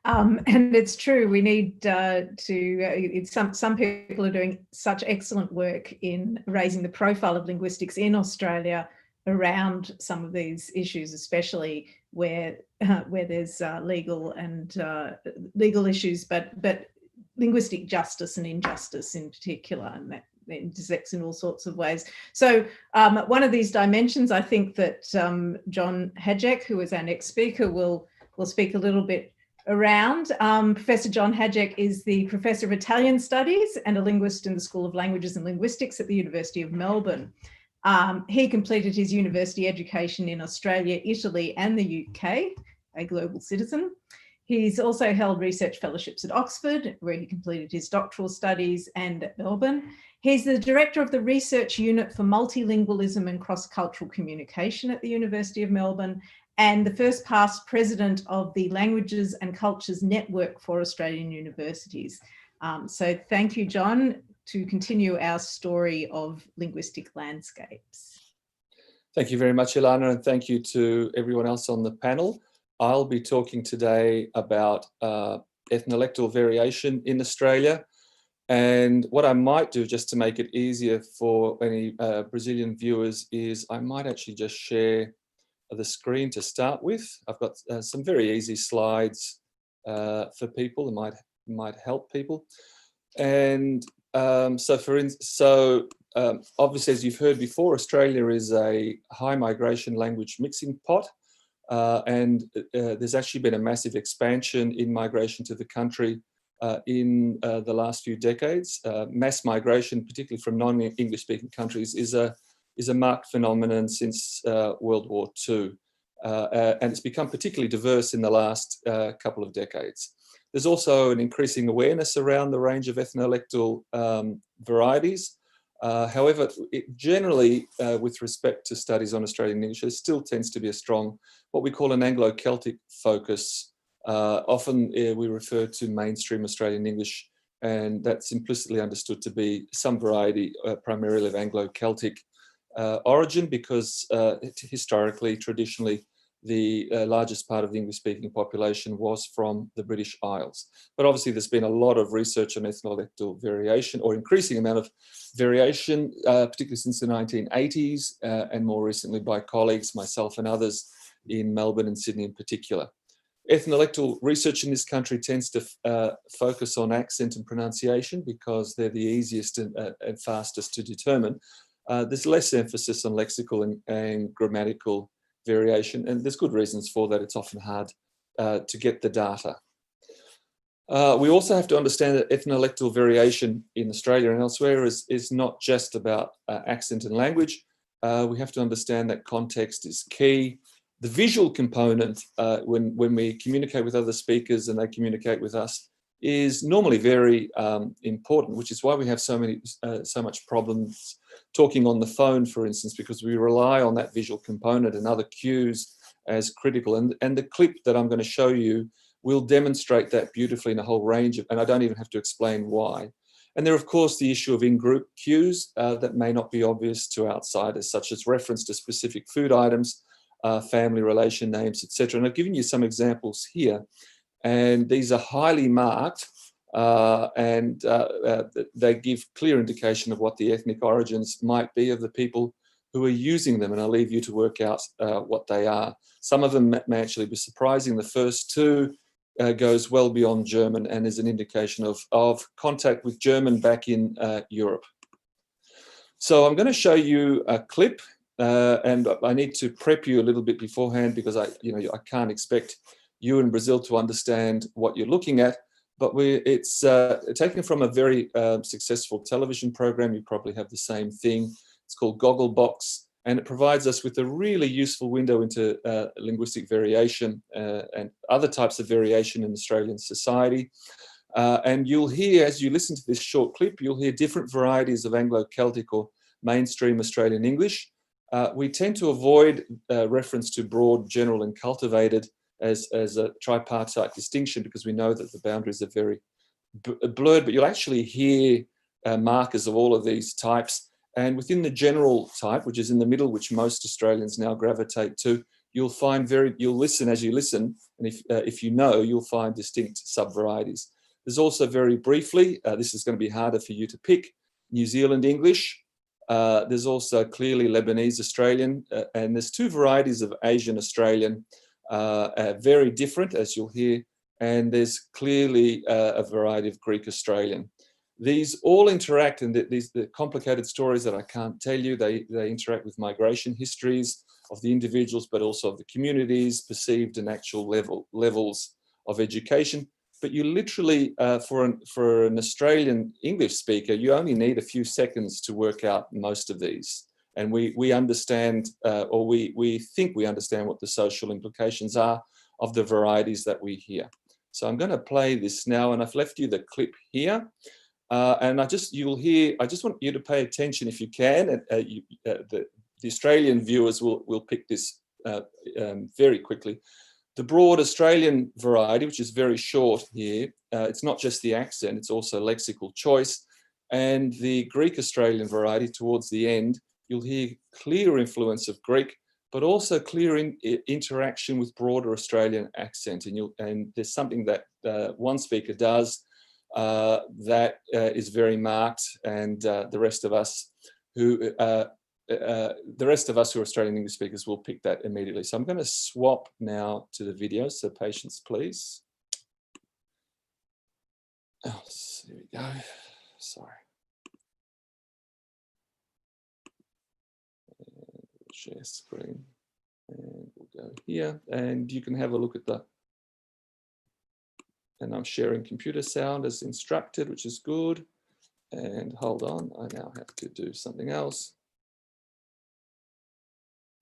And it's true, we need some people are doing such excellent work in raising the profile of linguistics in Australia around some of these issues, especially where there's legal issues, but linguistic justice and injustice in particular, and that intersects in all sorts of ways. So one of these dimensions, I think that John Hajek, who is our next speaker, will speak a little bit around. Professor John Hajek is the Professor of Italian Studies and a linguist in the School of Languages and Linguistics at the University of Melbourne. He completed his university education in Australia, Italy, and the UK, a global citizen. He's also held research fellowships at Oxford, where he completed his doctoral studies, and at Melbourne. He's the director of the Research Unit for Multilingualism and Cross-Cultural Communication at the University of Melbourne, and the first past president of the Languages and Cultures Network for Australian Universities. So thank you, John, to continue our story of linguistic landscapes. Thank you very much, Ilana, and thank you to everyone else on the panel. I'll be talking today about ethnolectal variation in Australia. And what I might do, just to make it easier for any Brazilian viewers, is I might actually just share the screen to start with. I've got some very easy slides for people that might help people. And obviously, as you've heard before, Australia is a high migration language mixing pot. And there's actually been a massive expansion in migration to the country in the last few decades. Mass migration, particularly from non-English speaking countries, is a marked phenomenon since World War II. And it's become particularly diverse in the last couple of decades. There's also an increasing awareness around the range of ethnolectal varieties. However, generally, with respect to studies on Australian English, there still tends to be a strong, what we call an Anglo-Celtic focus. Often we refer to mainstream Australian English, and that's implicitly understood to be some variety, primarily of Anglo-Celtic origin, because historically, traditionally, the largest part of the English-speaking population was from the British Isles. But obviously there's been a lot of research on ethnolectal variation, or increasing amount of variation, particularly since the 1980s, and more recently by colleagues, myself and others in Melbourne and Sydney in particular. Ethnolectal research in this country tends to focus on accent and pronunciation because they're the easiest and fastest to determine. There's less emphasis on lexical and grammatical variation, and there's good reasons for that. It's often hard to get the data. We also have to understand that ethnolectal variation in Australia and elsewhere is not just about accent and language. We have to understand that context is key. The visual component, when we communicate with other speakers and they communicate with us, is normally very important, which is why we have so much problems talking on the phone, for instance, because we rely on that visual component and other cues as critical. And the clip that I'm going to show you will demonstrate that beautifully in a whole range of, and I don't even have to explain why. And there, of course, the issue of in-group cues that may not be obvious to outsiders, such as reference to specific food items, family relation names, etc. And I've given you some examples here, and these are highly marked, and they give clear indication of what the ethnic origins might be of the people who are using them, and I'll leave you to work out what they are. Some of them may actually be surprising. The first two goes well beyond German and is an indication of contact with German back in Europe. So I'm going to show you a clip, and I need to prep you a little bit beforehand because I can't expect you in Brazil to understand what you're looking at. But it's taken from a very successful television program. You probably have the same thing. It's called Gogglebox, and it provides us with a really useful window into linguistic variation and other types of variation in Australian society. And you'll hear, as you listen to this short clip, you'll hear different varieties of Anglo-Celtic or mainstream Australian English. We tend to avoid reference to broad, general and cultivated as a tripartite distinction because we know that the boundaries are very blurred, but you'll actually hear markers of all of these types. And within the general type, which is in the middle, which most Australians now gravitate to, you'll listen as you listen, and if you know, you'll find distinct sub-varieties. There's also very briefly, this is going to be harder for you to pick, New Zealand English. There's also clearly Lebanese Australian, and there's two varieties of Asian Australian, very different, as you'll hear, and there's clearly a variety of Greek Australian. These all interact, and the complicated stories that I can't tell you, they interact with migration histories of the individuals, but also of the communities, perceived and actual levels of education. But you literally, for an Australian English speaker, you only need a few seconds to work out most of these. And we understand, or we think we understand what the social implications are of the varieties that we hear. So I'm going to play this now, and I've left you the clip here. And I just want you to pay attention if you can. The Australian viewers will pick this very quickly. The broad Australian variety, which is very short here, it's not just the accent, it's also lexical choice. And the Greek Australian variety towards the end, you'll hear clear influence of Greek, but also clear interaction with broader Australian accent. And there's something that one speaker does that is very marked, and the rest of us who are Australian English speakers will pick that immediately. So I'm going to swap now to the video. So patience, please. Oh, here we go. Sorry. Share screen, and we'll go here, and you can have a look at and I'm sharing computer sound as instructed, which is good. And hold on, I now have to do something else.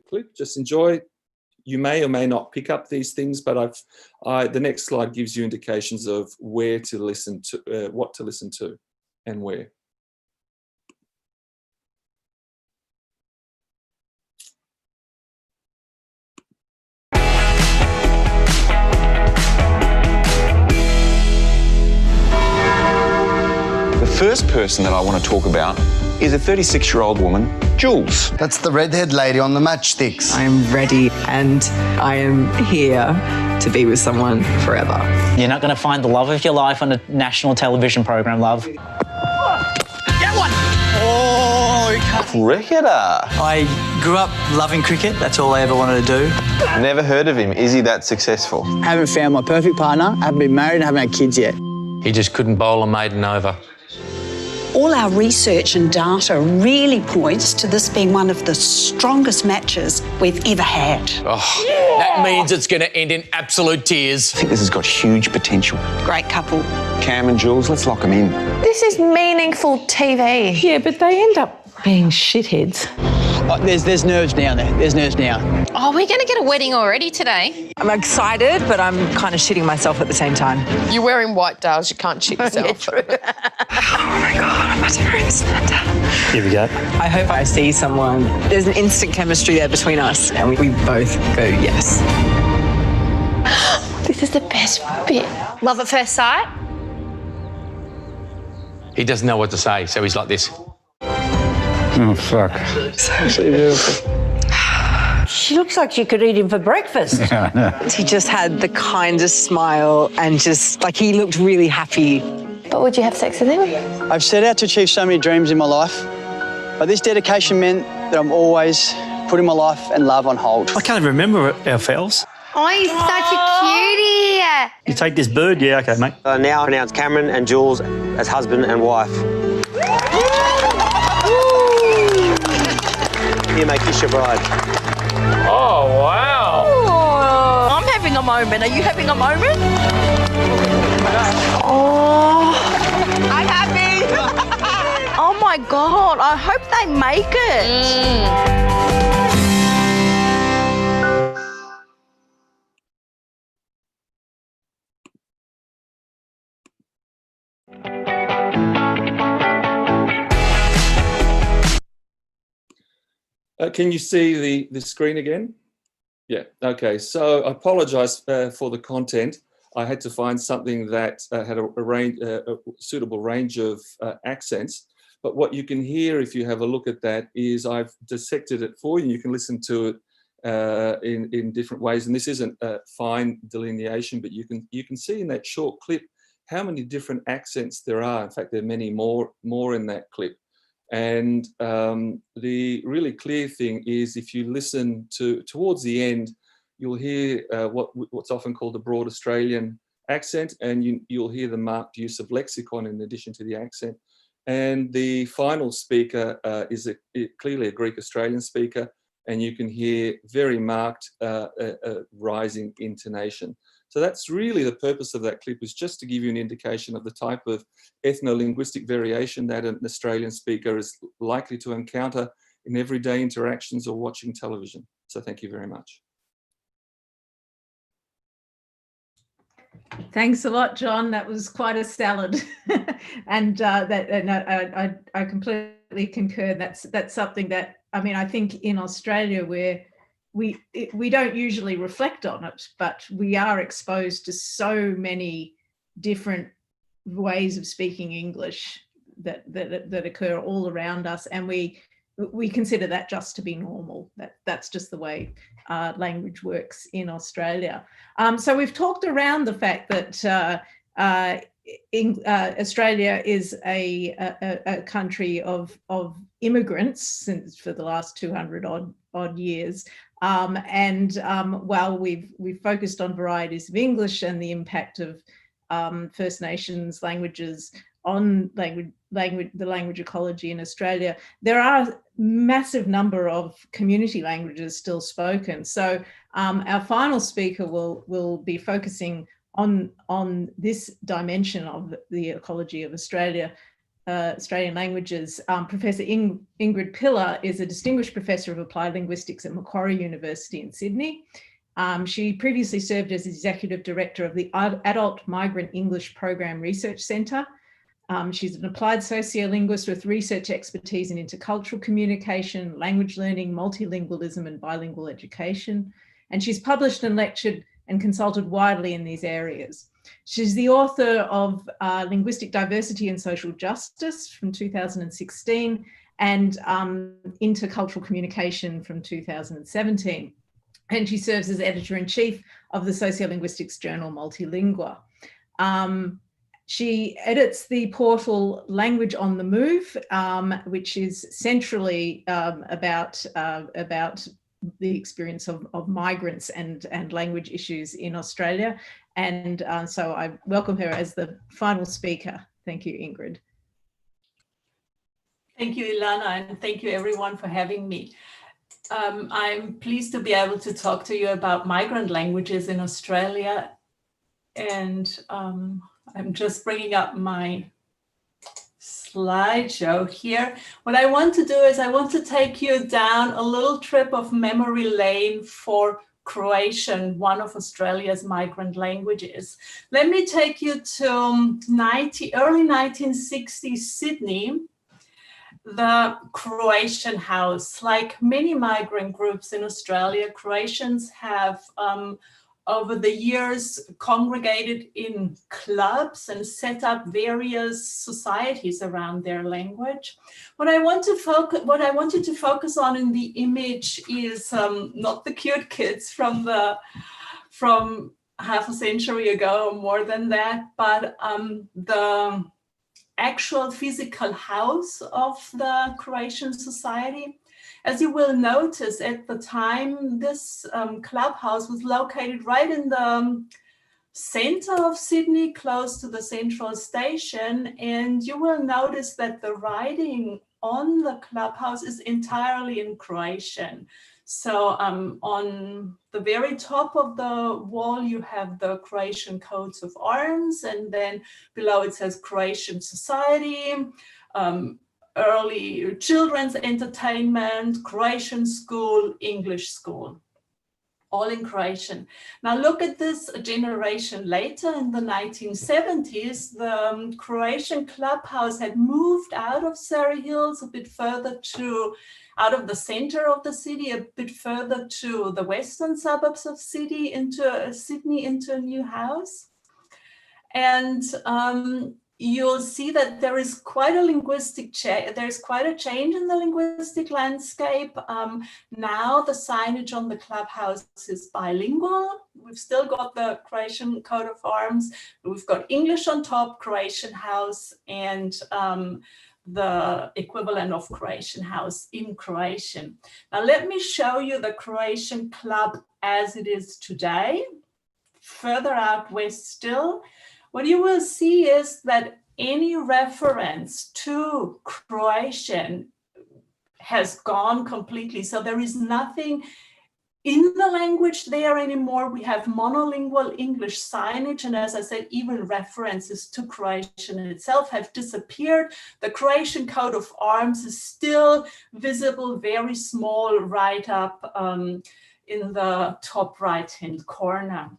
Clip, just enjoy. You may or may not pick up these things, but the next slide gives you indications of where to listen to, what to listen to, and where. The first person that I want to talk about is a 36-year-old woman, Jules. That's the redhead lady on the matchsticks. I am ready and I am here to be with someone forever. You're not going to find the love of your life on a national television program, love. Get one! Oh, cricketer. I grew up loving cricket. That's all I ever wanted to do. Never heard of him. Is he that successful? Haven't found my perfect partner. Haven't been married and haven't had kids yet. He just couldn't bowl a maiden over. All our research and data really points to this being one of the strongest matches we've ever had. Oh, yeah. That means it's going to end in absolute tears. I think this has got huge potential. Great couple. Cam and Jules, let's lock them in. This is meaningful TV. Yeah, but they end up being shitheads. Oh, there's nerves now there. There's nerves now. Oh, we're going to get a wedding already today. I'm excited, but I'm kind of shitting myself at the same time. You're wearing white, Dales. You can't shit yourself. Yeah, true. Oh my God, I'm about to ruin Samantha. Here we go. I hope I see someone. There's an instant chemistry there between us, and we both go yes. This is the best bit. Love at first sight? He doesn't know what to say, so he's like this. Oh, fuck. It's actually beautiful. She looks like she could eat him for breakfast. He just had the kindest smile and just, like, he looked really happy. But would you have sex with him? I've set out to achieve so many dreams in my life, but this dedication meant that I'm always putting my life and love on hold. I can't even remember our fells. Oh, he's such a cutie. You take this bird? Yeah, okay, mate. Now announce Cameron and Jules as husband and wife. You may kiss your bride. Oh, wow. Oh, I'm having a moment. Are you having a moment? Oh, I'm happy. Oh my God, I hope they make it. Can you see the screen again? Yeah, okay. So I apologise for the content. I had to find something that had a suitable range of accents. But what you can hear if you have a look at that is I've dissected it for you. You can listen to it in different ways. And this isn't a fine delineation, but you can see in that short clip how many different accents there are. In fact, there are many more in that clip. And the really clear thing is if you listen towards the end, you'll hear what's often called a broad Australian accent, and you'll hear the marked use of lexicon in addition to the accent. And the final speaker is clearly a Greek Australian speaker, and you can hear very marked rising intonation. So that's really the purpose of that clip, is just to give you an indication of the type of ethno-linguistic variation that an Australian speaker is likely to encounter in everyday interactions or watching television. So thank you very much. Thanks a lot, John. That was quite a salad. And I completely concur. That's something that, I mean, I think in Australia where we don't usually reflect on it, but we are exposed to so many different ways of speaking English that occur all around us, and we consider that just to be normal. That's just the way language works in Australia. So we've talked around the fact that Australia is a country of immigrants for the last 200 odd years. While we've focused on varieties of English and the impact of First Nations languages on the language ecology in Australia, there are massive number of community languages still spoken. So our final speaker will be focusing on this dimension of the ecology of Australian languages. Professor Ingrid Pillar is a distinguished professor of applied linguistics at Macquarie University in Sydney. She previously served as executive director of the Adult Migrant English Program Research Centre. She's an applied sociolinguist with research expertise in intercultural communication, language learning, multilingualism, and bilingual education. And she's published and lectured and consulted widely in these areas. She's the author of Linguistic Diversity and Social Justice from 2016 and Intercultural Communication from 2017. And she serves as editor-in-chief of the sociolinguistics journal Multilingua. She edits the portal Language on the Move, which is centrally about the experience of migrants and language issues in Australia. And so I welcome her as the final speaker. Thank you, Ingrid. Thank you, Ilana, and thank you everyone for having me. I'm pleased to be able to talk to you about migrant languages in Australia. And I'm just bringing up my slideshow here. What I want to do is I want to take you down a little trip of memory lane for Croatian, one of Australia's migrant languages. Let me take you to early 1960s Sydney. The Croatian House. Like many migrant groups in Australia, Croatians have over the years congregated in clubs and set up various societies around their language. What I want you to focus on in the image is not the cute kids from half a century ago or more than that, but the actual physical house of the Croatian society. As you will notice, at the time, this clubhouse was located right in the center of Sydney, close to the central station. And you will notice that the writing on the clubhouse is entirely in Croatian. So on the very top of the wall, you have the Croatian coats of arms, and then below it says Croatian society, early children's entertainment, Croatian school, English school, all in Croatian. Now look at this a generation later. In the 1970s, the Croatian clubhouse had moved out of Surrey Hills a bit further to, out of the center of the city, a bit further to the western suburbs of Sydney, into a new house. And you'll see that there is quite a linguistic change. There's quite a change in the linguistic landscape. Now the signage on the clubhouse is bilingual. We've still got the Croatian coat of arms. We've got English on top, Croatian house, and the equivalent of Croatian house in Croatian. Now let me show you the Croatian club as it is today. Further out west still, what you will see is that any reference to Croatian has gone completely. So there is nothing in the language there anymore. We have monolingual English signage, and as I said, even references to Croatian itself have disappeared. The Croatian coat of arms is still visible, very small, right up in the top right-hand corner.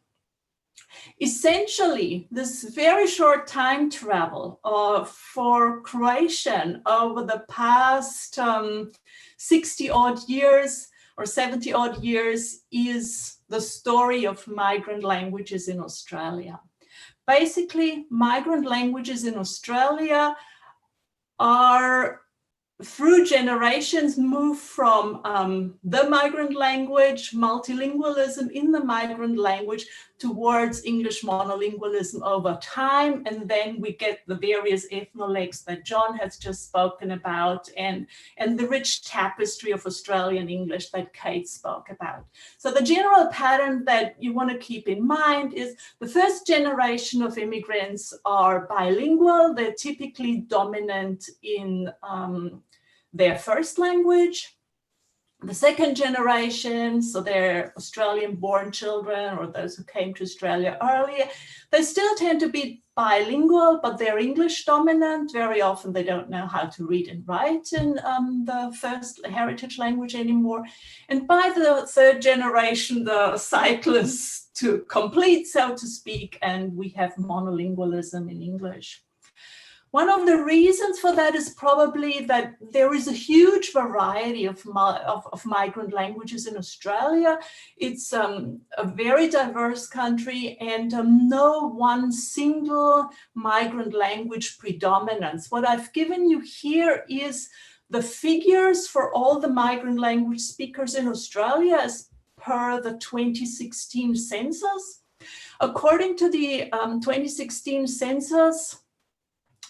Essentially, this very short time travel for Croatian over the past 60-odd years or 70-odd years is the story of migrant languages in Australia. Basically, migrant languages in Australia are, through generations, move from the migrant language, multilingualism in the migrant language, towards English monolingualism over time. And then we get the various ethnolegs that John has just spoken about, and the rich tapestry of Australian English that Kate spoke about. So the general pattern that you want to keep in mind is the first generation of immigrants are bilingual. They're typically dominant in their first language. The second generation, so they're Australian-born children or those who came to Australia earlier, they still tend to be bilingual, but they're English dominant. Very often they don't know how to read and write in the first heritage language anymore. And by the third generation, the cycle is to complete, so to speak, and we have monolingualism in English. One of the reasons for that is probably that there is a huge variety of migrant languages in Australia. It's a very diverse country, and no one single migrant language predominates. What I've given you here is the figures for all the migrant language speakers in Australia as per the 2016 census. According to the 2016 census,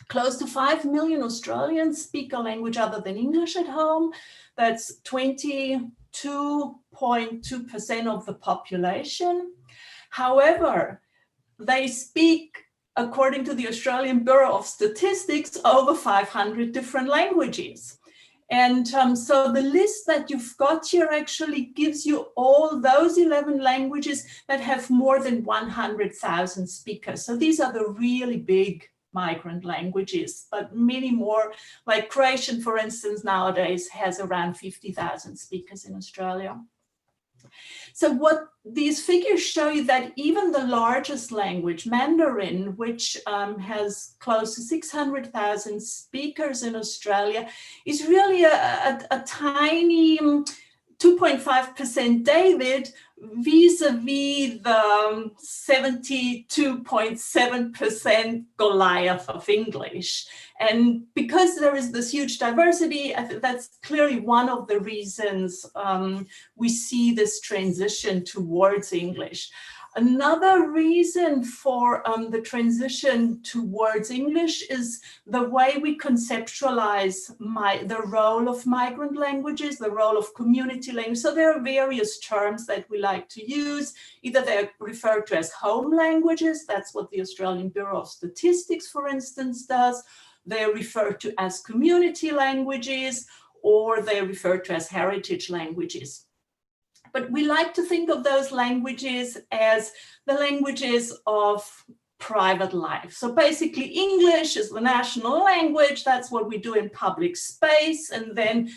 close to 5 million Australians speak a language other than English at home. That's 22.2% of the population. However, they speak, according to the Australian Bureau of Statistics, over 500 different languages. And so the list that you've got here actually gives you all those 11 languages that have more than 100,000 speakers. So these are the really big migrant languages, but many more, like Croatian, for instance, nowadays has around 50,000 speakers in Australia. So what these figures show you that even the largest language, Mandarin, which has close to 600,000 speakers in Australia, is really a tiny 2.5% David vis-a-vis the 72.7% Goliath of English. And because there is this huge diversity, I think that's clearly one of the reasons we see this transition towards English. Another reason for the transition towards English is the way we conceptualize the role of migrant languages, the role of community language. So there are various terms that we like to use. Either they're referred to as home languages, that's what the Australian Bureau of Statistics, for instance, does, they're referred to as community languages, or they're referred to as heritage languages. But we like to think of those languages as the languages of private life. So basically English is the national language. That's what we do in public space. And then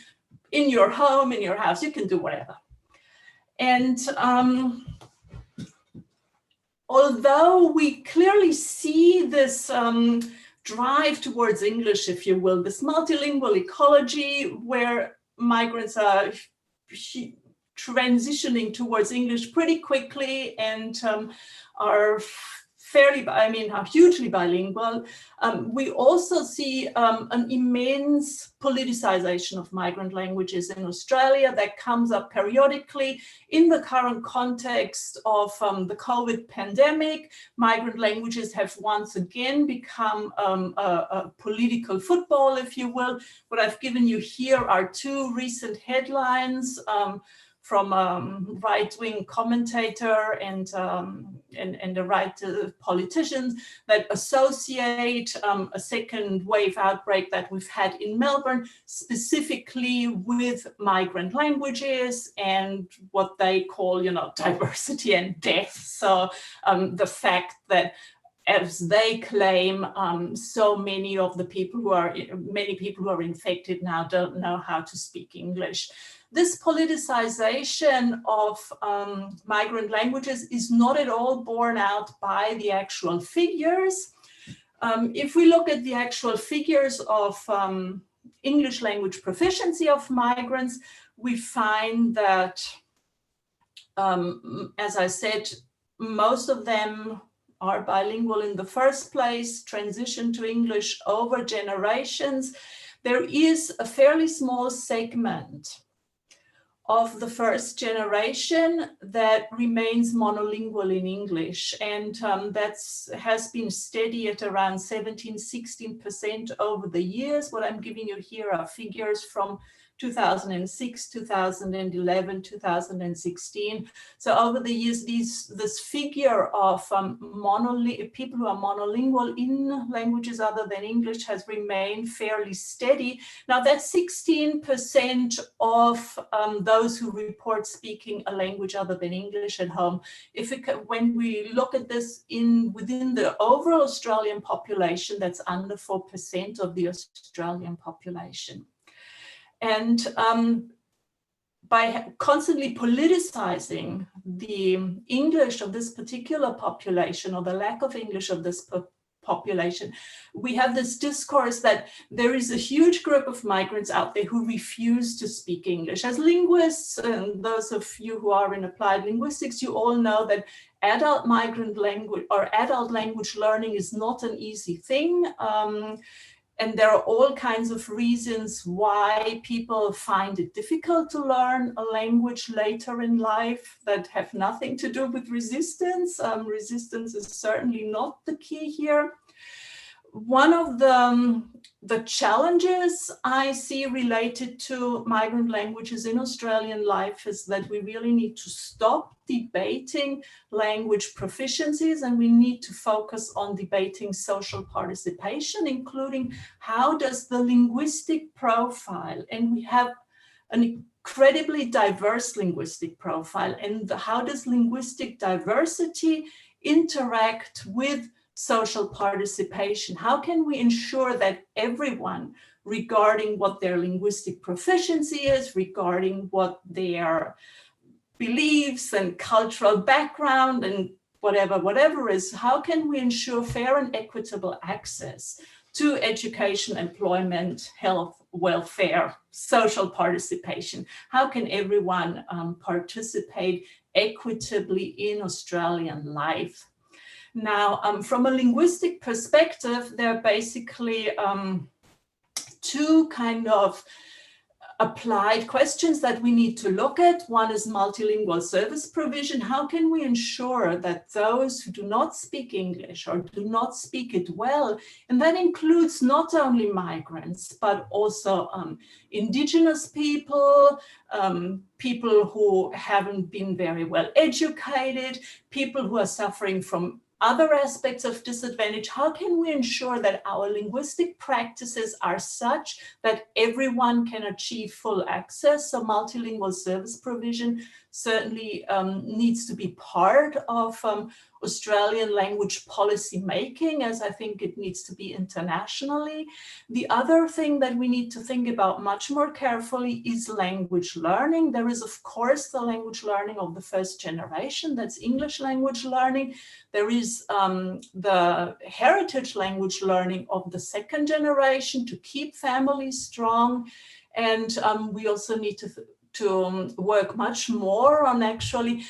in your home, in your house, you can do whatever. And although we clearly see this drive towards English, if you will, this multilingual ecology where migrants are transitioning towards English pretty quickly and are are hugely bilingual. We also see an immense politicization of migrant languages in Australia that comes up periodically in the current context of the COVID pandemic. Migrant languages have once again become a political football, if you will. What I've given you here are two recent headlines from a right-wing commentator and the right politicians that associate a second wave outbreak that we've had in Melbourne specifically with migrant languages and what they call, diversity and death. So the fact that, as they claim, so many people who are infected now don't know how to speak English. This politicization of migrant languages is not at all borne out by the actual figures. If we look at the actual figures of English language proficiency of migrants, we find that, as I said, most of them are bilingual in the first place, transition to English over generations. There is a fairly small segment of the first generation that remains monolingual in English. And that has been steady at around 17–16% over the years. What I'm giving you here are figures from 2006, 2011, 2016. So over the years, this figure of people who are monolingual in languages other than English has remained fairly steady. Now that's 16% of those who report speaking a language other than English at home. When we look at this within the overall Australian population, that's under 4% of the Australian population. And by constantly politicizing the English of this particular population, or the lack of English of this population, we have this discourse that there is a huge group of migrants out there who refuse to speak English. As linguists, and those of you who are in applied linguistics, you all know that adult migrant language or adult language learning is not an easy thing. And there are all kinds of reasons why people find it difficult to learn a language later in life that have nothing to do with resistance. Resistance is certainly not the key here. One of the challenges I see related to migrant languages in Australian life is that we really need to stop debating language proficiencies, and we need to focus on debating social participation, including how does the linguistic profile, and we have an incredibly diverse linguistic profile, and how does linguistic diversity interact with social participation? How can we ensure that everyone, regarding what their linguistic proficiency is, regarding what their beliefs and cultural background and whatever is, how can we ensure fair and equitable access to education, employment, health, welfare, social participation? How can everyone participate equitably in Australian life? Now, from a linguistic perspective, there are basically two kind of applied questions that we need to look at. One is multilingual service provision. How can we ensure that those who do not speak English or do not speak it well, and that includes not only migrants, but also Indigenous people, people who haven't been very well educated, people who are suffering from other aspects of disadvantage, how can we ensure that our linguistic practices are such that everyone can achieve full access? So multilingual service provision certainly needs to be part of Australian language policy making, as I think it needs to be internationally. The other thing that we need to think about much more carefully is language learning. There is, of course, the language learning of the first generation, that's English language learning. There is the heritage language learning of the second generation to keep families strong. And we also need to work much more on actually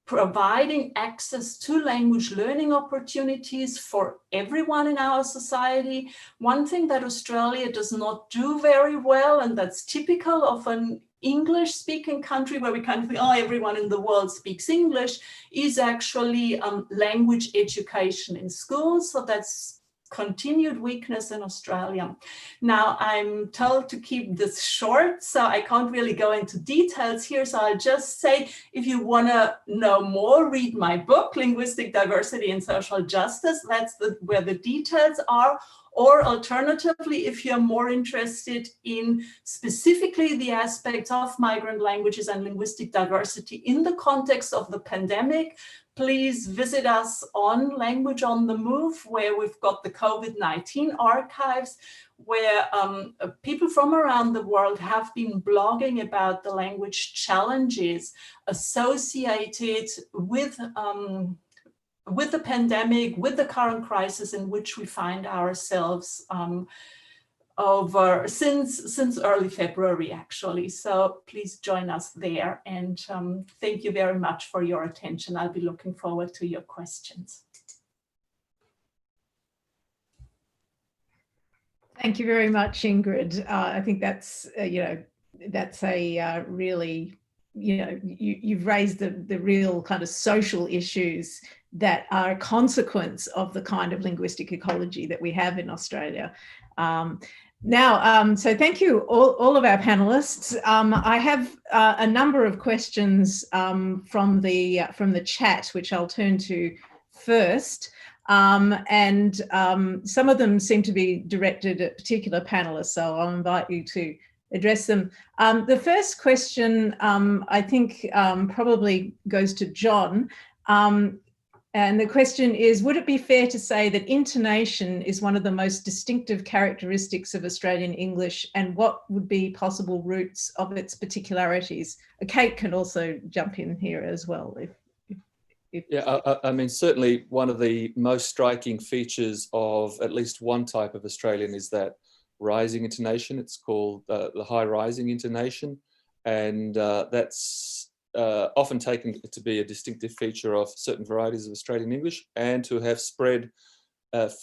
providing access to language learning opportunities for everyone in our society. One thing that Australia does not do very well, and that's typical of an English-speaking country where we kind of think, oh, everyone in the world speaks English, is actually language education in schools. So that's continued weakness in Australia. Now, I'm told to keep this short, so I can't really go into details here. So I'll just say, if you want to know more, read my book, Linguistic Diversity and Social Justice. That's where the details are. Or alternatively, if you're more interested in specifically the aspects of migrant languages and linguistic diversity in the context of the pandemic, please visit us on Language on the Move, where we've got the COVID-19 archives, where people from around the world have been blogging about the language challenges associated with the pandemic, with the current crisis in which we find ourselves since early February, actually. So please join us there. And thank you very much for your attention. I'll be looking forward to your questions. Thank you very much, Ingrid. I think that's, that's a really, you've raised the real kind of social issues that are a consequence of the kind of linguistic ecology that we have in Australia. So thank you all of our panelists. I have a number of questions from the chat, which I'll turn to first. Some of them seem to be directed at particular panelists, so I'll invite you to address them. The first question, I think, probably goes to John. And the question is, would it be fair to say that intonation is one of the most distinctive characteristics of Australian English, and what would be possible roots of its particularities? Kate can also jump in here as well. Yeah, I mean, certainly one of the most striking features of at least one type of Australian is that rising intonation. It's called the high rising intonation. And that's often taken to be a distinctive feature of certain varieties of Australian English, and to have spread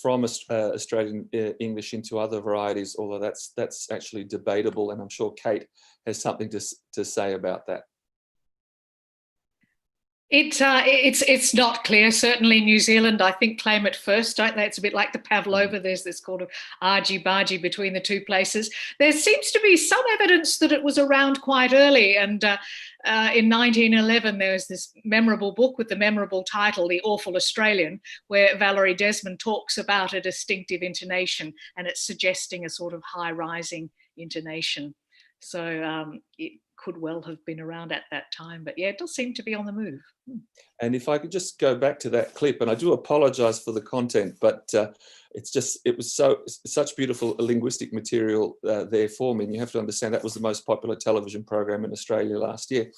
from Australian English into other varieties, although that's actually debatable, and I'm sure Kate has something to say about that. It's not clear. Certainly New Zealand, I think, claim it first, don't they? It's a bit like the Pavlova. There's this kind of argy-bargy between the two places. There seems to be some evidence that it was around quite early. And in 1911, there was this memorable book with the memorable title, The Awful Australian, where Valerie Desmond talks about a distinctive intonation, and it's suggesting a sort of high-rising intonation. So it could well have been around at that time, but yeah, it does seem to be on the move. And if I could just go back to that clip, and I do apologize for the content, but it was such beautiful linguistic material there for me. And you have to understand that was the most popular television program in Australia last year.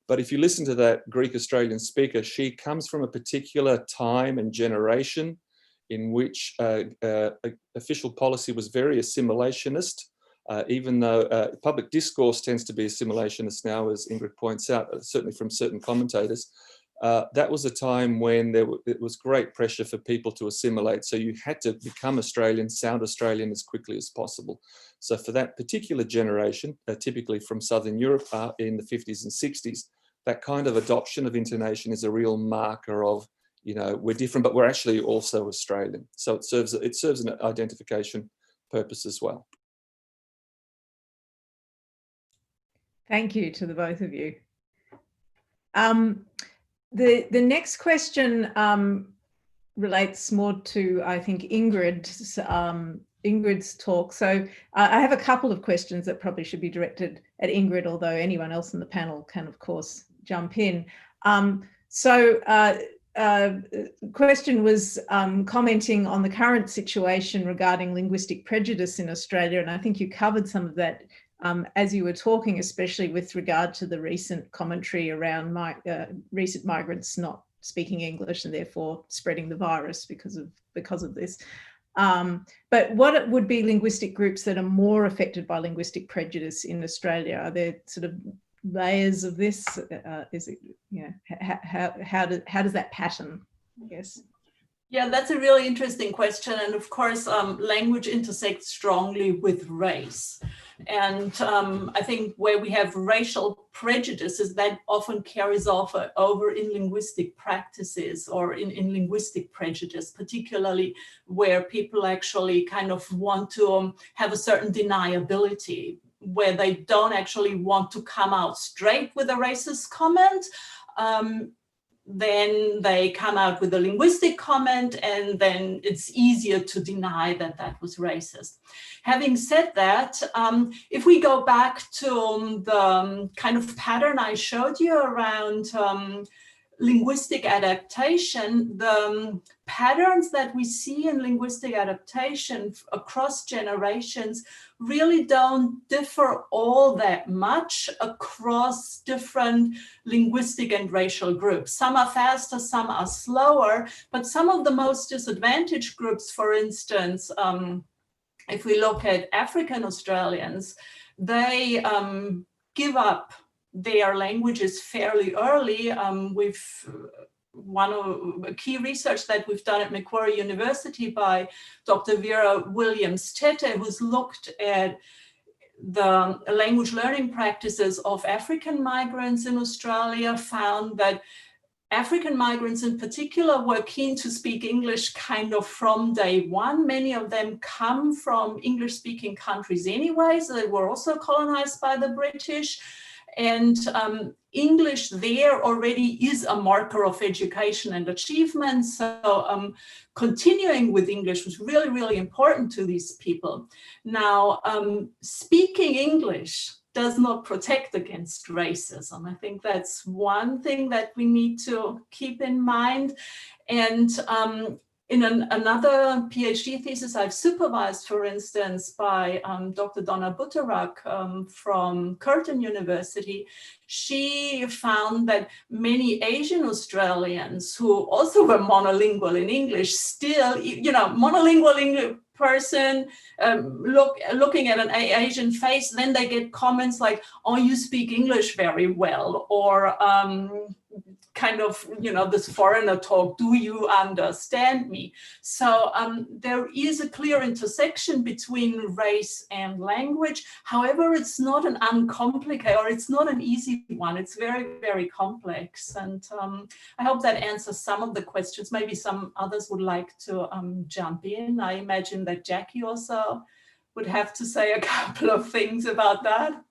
But if you listen to that Greek Australian speaker, she comes from a particular time and generation in which official policy was very assimilationist. Even though public discourse tends to be assimilationist now, as Ingrid points out, certainly from certain commentators, that was a time when it was great pressure for people to assimilate. So you had to become Australian, sound Australian as quickly as possible. So for that particular generation, typically from Southern Europe in the 50s and 60s, that kind of adoption of intonation is a real marker of, we're different, but we're actually also Australian. So it serves an identification purpose as well. Thank you to the both of you. The next question relates more to, I think, Ingrid's talk. So I have a couple of questions that probably should be directed at Ingrid, although anyone else in the panel can, of course, jump in. Question was commenting on the current situation regarding linguistic prejudice in Australia, and I think you covered some of that as you were talking, especially with regard to the recent commentary around recent migrants not speaking English and therefore spreading the virus because of this. But what would be linguistic groups that are more affected by linguistic prejudice in Australia? Are there sort of layers of this? Is it, you know, how does that pattern, I guess? Yeah, that's a really interesting question. And of course, language intersects strongly with race. And I think where we have racial prejudices, that often carries over in linguistic practices or in linguistic prejudice, particularly where people actually kind of want to have a certain deniability, where they don't actually want to come out straight with a racist comment. Then they come out with a linguistic comment, and then it's easier to deny that that was racist. Having said that, if we go back to the kind of pattern I showed you around linguistic adaptation, the patterns that we see in linguistic adaptation across generations really don't differ all that much across different linguistic and racial groups. Some are faster, some are slower, but some of the most disadvantaged groups, for instance, if we look at African Australians, they give up their languages fairly early. One of key research that we've done at Macquarie University by Dr. Vera Williams-Tete, who's looked at the language learning practices of African migrants in Australia, found that African migrants in particular were keen to speak English kind of from day one. Many of them come from English-speaking countries anyway, so they were also colonized by the British. And English there already is a marker of education and achievement. So continuing with English was really, really important to these people. Now, speaking English does not protect against racism. I think that's one thing that we need to keep in mind. And in another PhD thesis I've supervised, for instance, by Dr. Donna Butterak from Curtin University, she found that many Asian Australians who also were monolingual in English still, you know, monolingual English person looking at an Asian face, then they get comments like, oh, you speak English very well, or kind of, you know, this foreigner talk, do you understand me? So there is a clear intersection between race and language. However, it's not an uncomplicated, or it's not an easy one. It's very, very complex. And I hope that answers some of the questions. Maybe some others would like to jump in. I imagine that Jackie also would have to say a couple of things about that.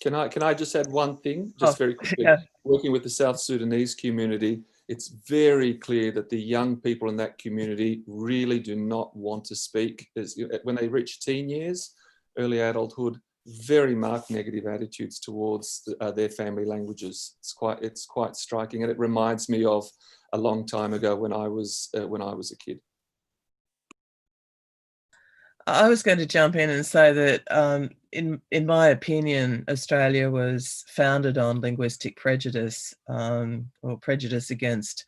Can I just add one thing, just very quickly? Yeah. Working with the South Sudanese community, it's very clear that the young people in that community really do not want to speak. When they reach teen years, early adulthood, very marked negative attitudes towards their family languages. It's quite striking, and it reminds me of a long time ago when I was a kid. I was going to jump in and say that in my opinion, Australia was founded on linguistic prejudice, or prejudice against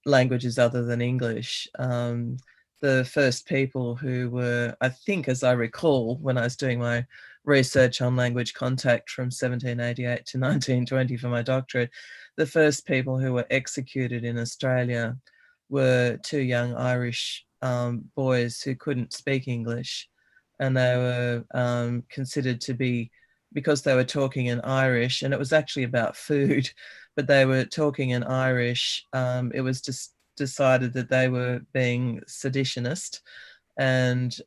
languages other than English. The first people who were, I think, as I recall, when I was doing my research on language contact from 1788 to 1920 for my doctorate, the first people who were executed in Australia were two young Irish boys who couldn't speak English, and they were considered to be, because they were talking in Irish, and it was actually about food, but they were talking in Irish, it was just decided that they were being seditionist, and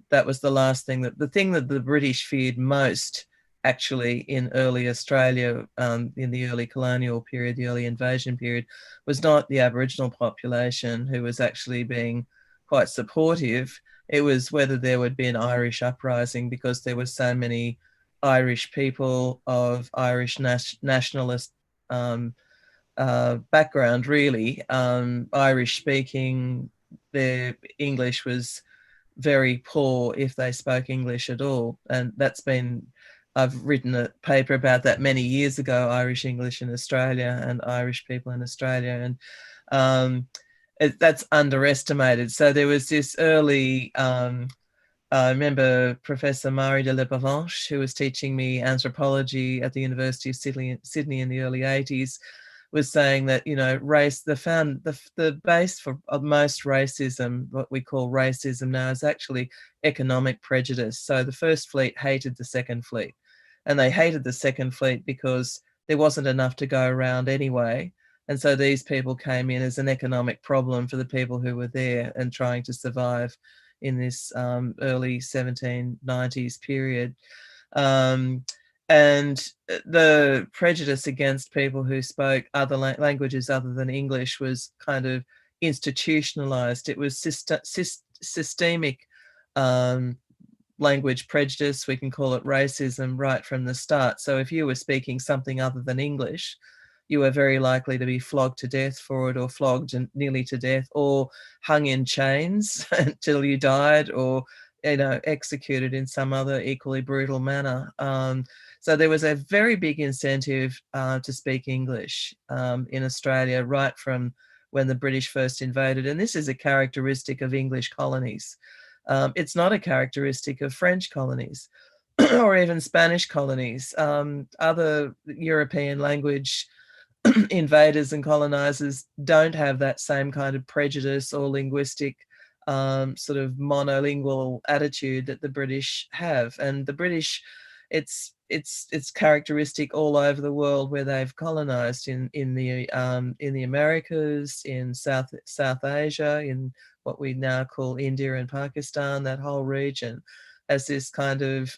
that was the last thing, that the thing that the British feared most actually in early Australia, in the early colonial period, the early invasion period, was not the Aboriginal population who was actually being quite supportive. It was whether there would be an Irish uprising, because there were so many Irish people of Irish nationalist background, really, Irish speaking. Their English was very poor if they spoke English at all. And I've written a paper about that many years ago, Irish English in Australia and Irish people in Australia. And that's underestimated. So there was this early, I remember Professor Marie de Lepavanche, who was teaching me anthropology at the University of Sydney in the early 80s, was saying that, you know, race, the base for most racism, what we call racism now, is actually economic prejudice. So the First Fleet hated the Second Fleet, and they hated the Second Fleet because there wasn't enough to go around anyway. And so these people came in as an economic problem for the people who were there and trying to survive in this early 1790s period. And the prejudice against people who spoke other languages other than English was kind of institutionalized. It was systemic language prejudice. We can call it racism right from the start. So if you were speaking something other than English, you were very likely to be flogged to death for it, or flogged nearly to death, or hung in chains until you died, or, you know, executed in some other equally brutal manner. So there was a very big incentive to speak English in Australia right from when the British first invaded. And this is a characteristic of English colonies. It's not a characteristic of French colonies or even Spanish colonies. Other European language invaders and colonizers don't have that same kind of prejudice or linguistic sort of monolingual attitude that the British have. And the British, it's characteristic all over the world where they've colonized, in the Americas, in South Asia, in what we now call India and Pakistan. That whole region has this kind of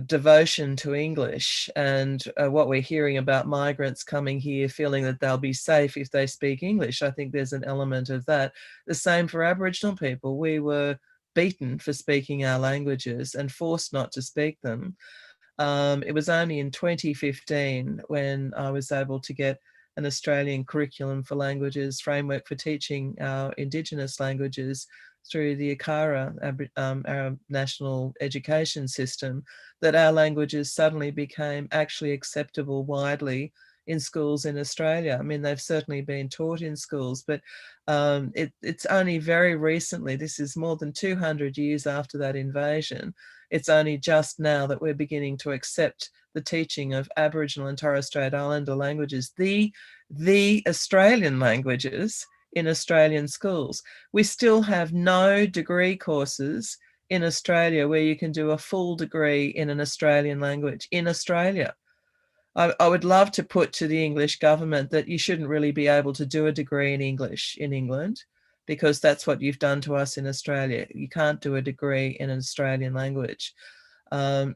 devotion to English. And what we're hearing about migrants coming here feeling that they'll be safe if they speak English, I think there's an element of that. The same for Aboriginal people. We were beaten for speaking our languages and forced not to speak them. It was only in 2015 when I was able to get an Australian curriculum for languages framework for teaching our Indigenous languages through the ACARA, our national education system, that our languages suddenly became actually acceptable widely in schools in Australia. I mean, they've certainly been taught in schools, but it's only very recently, this is more than 200 years after that invasion, it's only just now that we're beginning to accept the teaching of Aboriginal and Torres Strait Islander languages, the Australian languages, in Australian schools. We still have no degree courses in Australia where you can do a full degree in an Australian language in Australia. I would love to put to the English government that you shouldn't really be able to do a degree in English in England, because that's what you've done to us in Australia. You can't do a degree in an Australian language.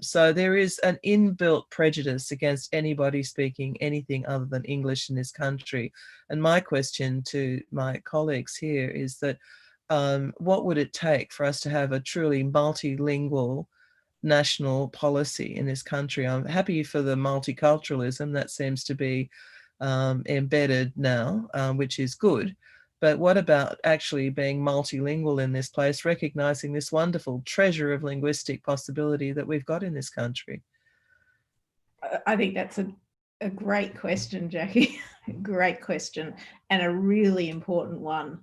So there is an inbuilt prejudice against anybody speaking anything other than English in this country. And my question to my colleagues here is that what would it take for us to have a truly multilingual national policy in this country? I'm happy for the multiculturalism that seems to be embedded now, which is good. But what about actually being multilingual in this place, recognizing this wonderful treasure of linguistic possibility that we've got in this country? I think that's a great question, Jackie. Great question, and a really important one,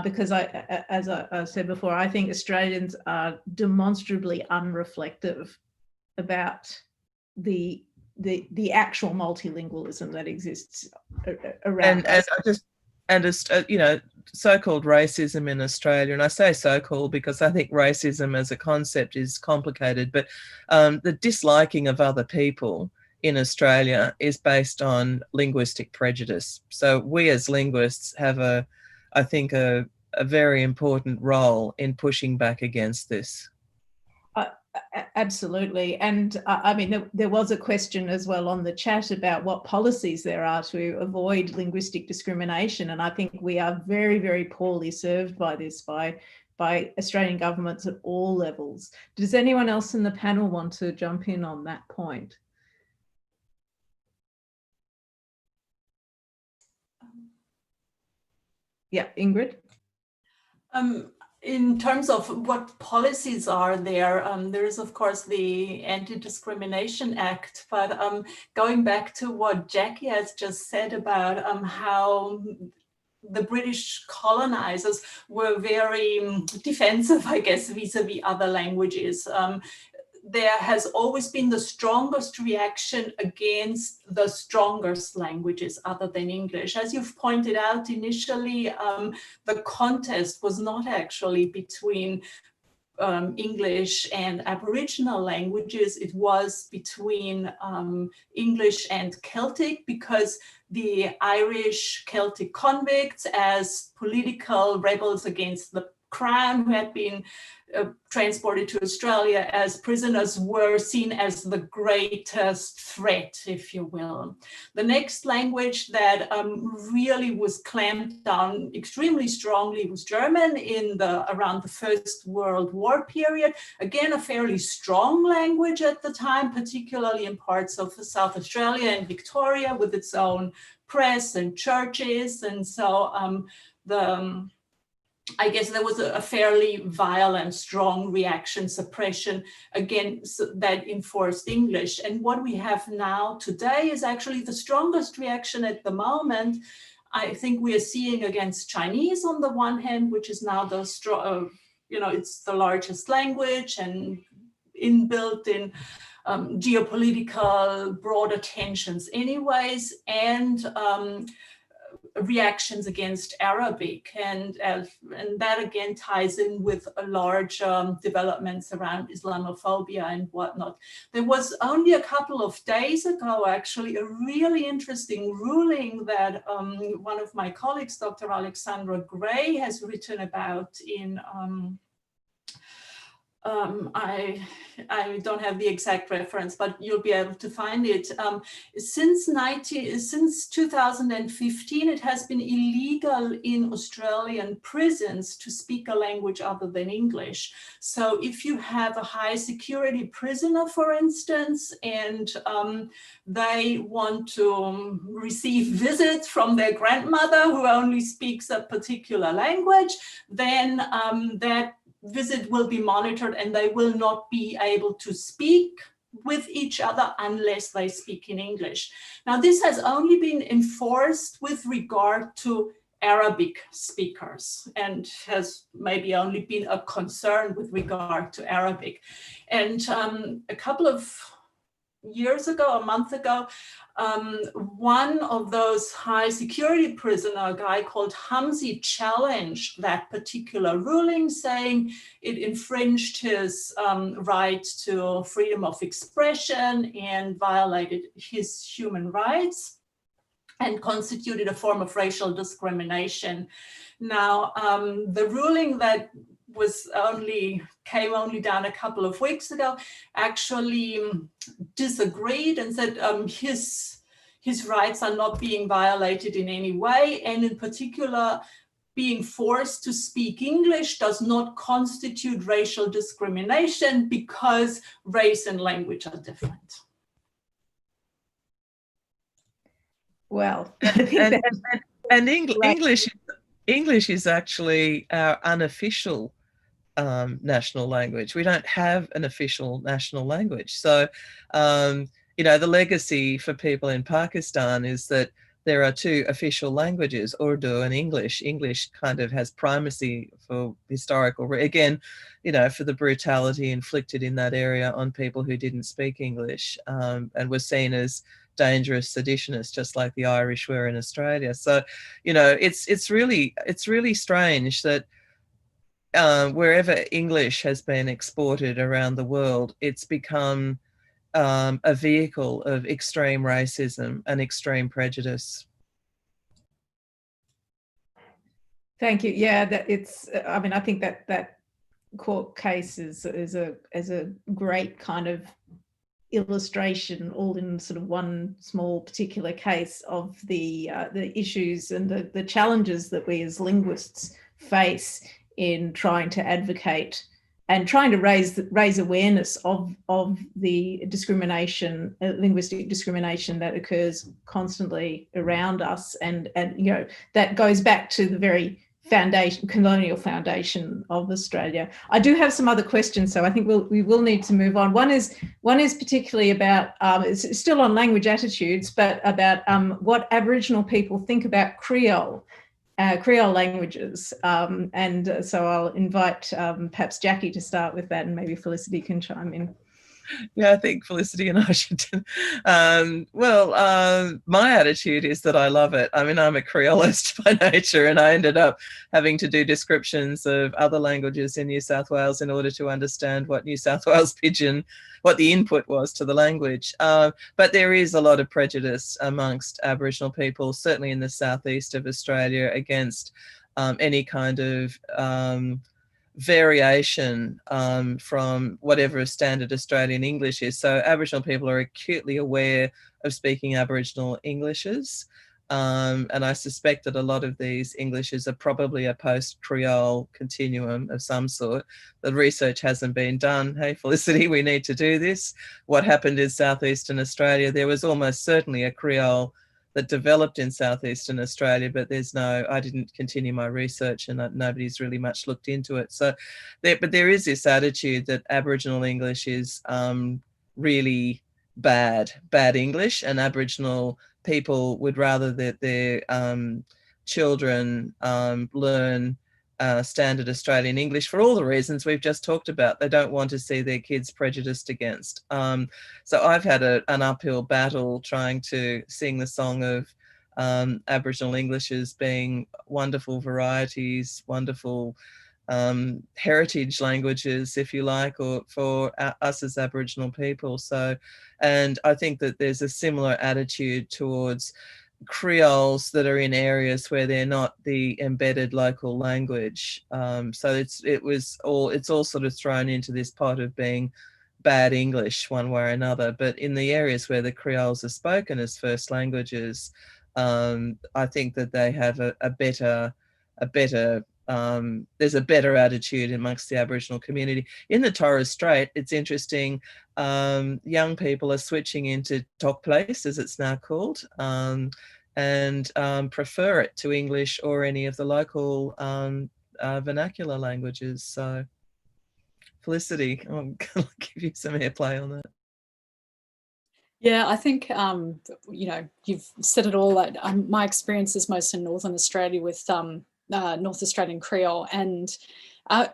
because as I said before, I think Australians are demonstrably unreflective about the actual multilingualism that exists around us. And you know, so-called racism in Australia, and I say so-called because I think racism as a concept is complicated, but the disliking of other people in Australia is based on linguistic prejudice. So we as linguists have I think a very important role in pushing back against this. Absolutely. And I mean, there was a question as well on the chat about what policies there are to avoid linguistic discrimination. And I think we are very, very poorly served by this, by Australian governments at all levels. Does anyone else in the panel want to jump in on that point? Yeah, Ingrid? In terms of what policies are there, there is, of course, the Anti-Discrimination Act. But going back to what Jackie has just said about how the British colonizers were very defensive, I guess, vis-a-vis other languages. There has always been the strongest reaction against the strongest languages other than English. As you've pointed out initially, the contest was not actually between English and Aboriginal languages. It was between English and Celtic, because the Irish Celtic convicts, as political rebels against the Crown, who had been transported to Australia as prisoners, were seen as the greatest threat, if you will. The next language that really was clamped down extremely strongly was German in around the First World War period. Again, a fairly strong language at the time, particularly in parts of South Australia and Victoria, with its own press and churches. And so I guess there was a fairly violent, strong reaction, suppression against that enforced English. And what we have now today is actually the strongest reaction at the moment. I think we are seeing against Chinese on the one hand, which is now the it's the largest language and inbuilt in geopolitical broader tensions anyways, and reactions against Arabic, and that again ties in with a large developments around Islamophobia and whatnot. There was only a couple of days ago actually a really interesting ruling that one of my colleagues, Dr. Alexandra Gray, has written about in I don't have the exact reference, but you'll be able to find it. Since 2015, it has been illegal in Australian prisons to speak a language other than English. So if you have a high security prisoner, for instance, and they want to receive visits from their grandmother who only speaks a particular language, then that visit will be monitored and they will not be able to speak with each other unless they speak in English. Now, this has only been enforced with regard to Arabic speakers and has maybe only been a concern with regard to Arabic. And a couple of years ago, a month ago, one of those high security prisoner, a guy called Hamzi, challenged that particular ruling, saying it infringed his right to freedom of expression and violated his human rights and constituted a form of racial discrimination. Now, the ruling that came only down a couple of weeks ago, actually disagreed and said his rights are not being violated in any way, and in particular, being forced to speak English does not constitute racial discrimination because race and language are different. Well, and English is actually our unofficial national language. We don't have an official national language. So, the legacy for people in Pakistan is that there are two official languages, Urdu and English. English kind of has primacy for historical, again, for the brutality inflicted in that area on people who didn't speak English and were seen as dangerous seditionists, just like the Irish were in Australia. So, it's really strange that wherever English has been exported around the world, it's become a vehicle of extreme racism and extreme prejudice. Thank you. Yeah, I think that court case is a great kind of illustration, all in sort of one small particular case, of the issues and the challenges that we as linguists face in trying to advocate and trying to raise awareness of the discrimination, linguistic discrimination that occurs constantly around us, and you know, that goes back to the very colonial foundation of Australia. I do have some other questions, so I think we will need to move on. One is particularly about, it's still on language attitudes, but about what Aboriginal people think about Creole languages. So I'll invite perhaps Jackie to start with that, and maybe Felicity can chime in. Yeah, I think Felicity and I should. My attitude is that I love it. I mean, I'm a Creolist by nature, and I ended up having to do descriptions of other languages in New South Wales in order to understand what New South Wales Pidgin, what the input was to the language. But there is a lot of prejudice amongst Aboriginal people, certainly in the southeast of Australia, against any kind of variation from whatever standard Australian English is. So Aboriginal people are acutely aware of speaking Aboriginal Englishes. And I suspect that a lot of these Englishes are probably a post-Creole continuum of some sort. The research hasn't been done. Hey, Felicity, we need to do this. What happened in southeastern Australia, there was almost certainly a Creole that developed in southeastern Australia, but I didn't continue my research, and nobody's really much looked into it. So, but there is this attitude that Aboriginal English is really bad English, and Aboriginal people would rather that their children learn standard Australian English for all the reasons we've just talked about. They don't want to see their kids prejudiced against. So I've had an uphill battle trying to sing the song of Aboriginal English as being wonderful varieties, wonderful heritage languages, if you like, or for us as Aboriginal people. So, and I think that there's a similar attitude towards Creoles that are in areas where they're not the embedded local language. So it's all sort of thrown into this pot of being bad English one way or another. But in the areas where the Creoles are spoken as first languages, I think that they have a better there's a better attitude amongst the Aboriginal community. In the Torres Strait, it's interesting, young people are switching into Tok Place, as it's now called, and prefer it to English or any of the local vernacular languages. So, Felicity, I'm going to give you some airplay on that. Yeah, I think, you know, you've said it all. My experience is most in Northern Australia with North Australian Creole, and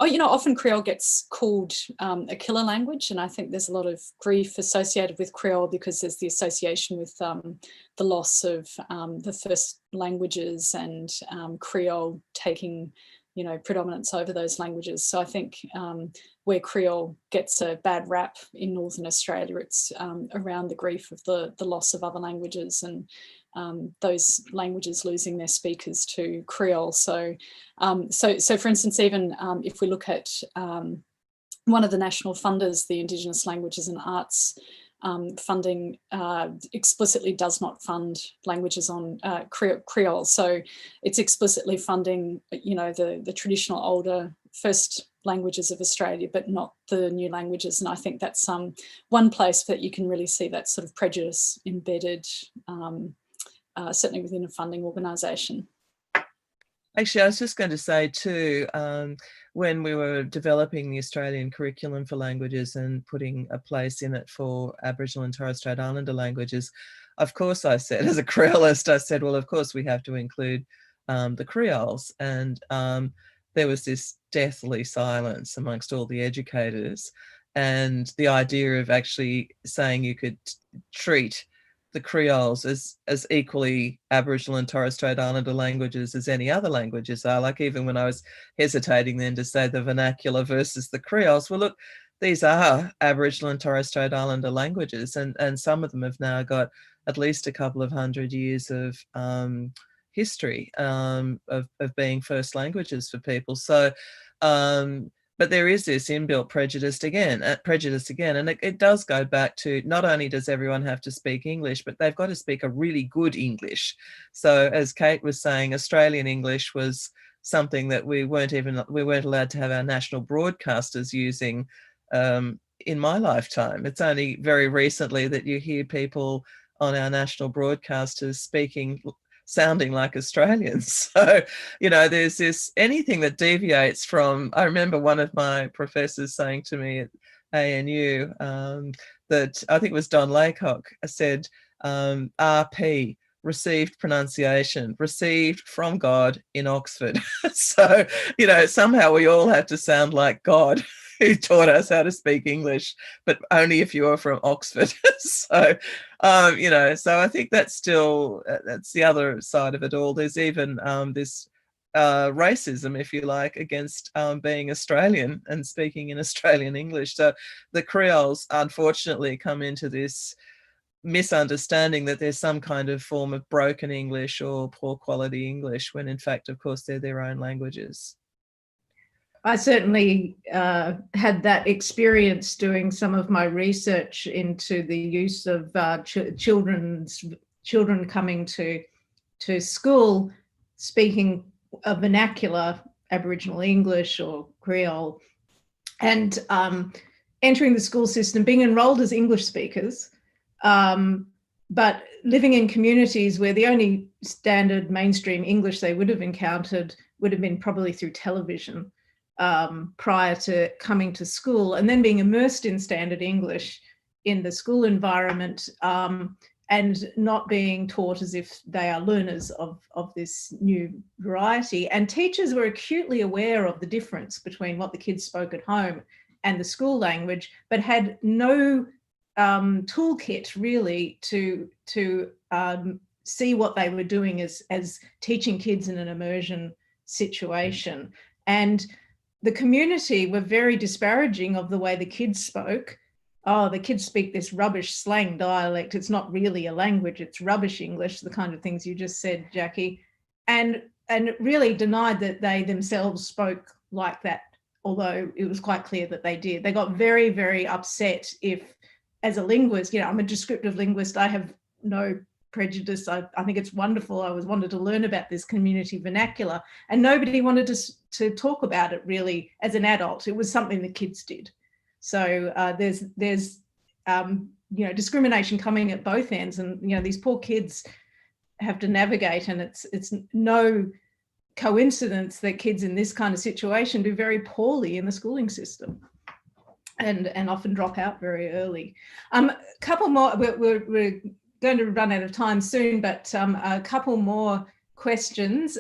you know, often Creole gets called a killer language, and I think there's a lot of grief associated with Creole because there's the association with the loss of the first languages and Creole taking, you know, predominance over those languages. So I think where Creole gets a bad rap in Northern Australia, it's around the grief of the loss of other languages and those languages losing their speakers to Creole. So, so for instance, even if we look at one of the national funders, the Indigenous Languages and Arts funding explicitly does not fund languages on Creole. So it's explicitly funding, you know, the traditional older first languages of Australia, but not the new languages. And I think that's one place that you can really see that sort of prejudice embedded, certainly within a funding organisation. Actually, I was just going to say too, when we were developing the Australian curriculum for languages and putting a place in it for Aboriginal and Torres Strait Islander languages, of course I said, as a Creolist, I said, well, of course we have to include the Creoles. And there was this deathly silence amongst all the educators. And the idea of actually saying you could treat the Creoles as equally Aboriginal and Torres Strait Islander languages as any other languages are. Like, even when I was hesitating then to say the vernacular versus the Creoles, well, look, these are Aboriginal and Torres Strait Islander languages, and some of them have now got at least a couple of 100 years of history of being first languages for people. So but there is this inbuilt prejudice again, and it does go back to, not only does everyone have to speak English, but they've got to speak a really good English. So as Kate was saying, Australian English was something that we weren't allowed to have our national broadcasters using in my lifetime. It's only very recently that you hear people on our national broadcasters sounding like Australians. So, you know, there's this, anything that deviates from, I remember one of my professors saying to me at ANU that, I think it was Don Laycock, said, RP, received pronunciation, received from God in Oxford. So, you know, somehow we all have to sound like God, who taught us how to speak English, but only if you are from Oxford. So, you know, so I think that's still, that's the other side of it all. There's even this racism, if you like, against being Australian and speaking in Australian English. So the Creoles, unfortunately, come into this misunderstanding that there's some kind of form of broken English or poor quality English, when in fact, of course, they're their own languages. I certainly had that experience doing some of my research into the use of children coming to school speaking a vernacular Aboriginal English or Creole, and entering the school system, being enrolled as English speakers, but living in communities where the only standard mainstream English they would have encountered would have been probably through television. Prior to coming to school, and then being immersed in standard English in the school environment, and not being taught as if they are learners of this new variety. And teachers were acutely aware of the difference between what the kids spoke at home and the school language, but had no toolkit really to see what they were doing as teaching kids in an immersion situation. And the community were very disparaging of the way the kids spoke. Oh, the kids speak this rubbish slang dialect. It's not really a language, it's rubbish English, the kind of things you just said, Jackie. And really denied that they themselves spoke like that, although it was quite clear that they did. They got very, very upset if, as a linguist, you know, I'm a descriptive linguist, I have no prejudice. I think it's wonderful. I wanted to learn about this community vernacular, and nobody wanted to talk about it really as an adult. It was something the kids did. So there's you know, discrimination coming at both ends, and you know, these poor kids have to navigate, and it's no coincidence that kids in this kind of situation do very poorly in the schooling system and often drop out very early. A couple more, we're going to run out of time soon, but a couple more questions.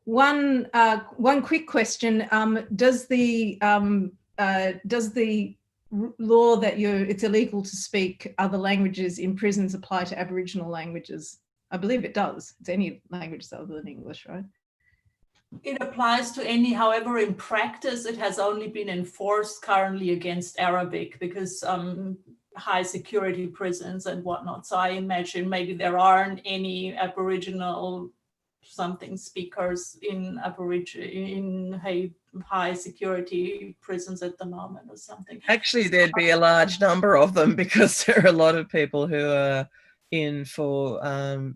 One quick question: does the law that it's illegal to speak other languages in prisons apply to Aboriginal languages? I believe it does. It's any languages other than English, right? It applies to any, however, in practice, it has only been enforced currently against Arabic because high security prisons and whatnot. So I imagine maybe there aren't any Aboriginal something speakers in high security prisons at the moment or something. Actually, there'd be a large number of them because there are a lot of people who are in for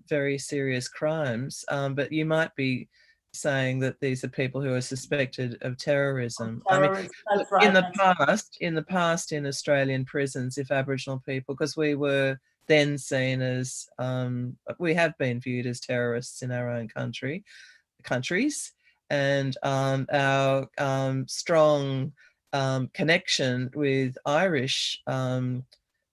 very serious crimes. But you might be saying that these are people who are suspected of terrorism. I mean, that's right. in the past in Australian prisons, if Aboriginal people, because we were then seen as, we have been viewed as terrorists in our own countries, and our strong connection with Irish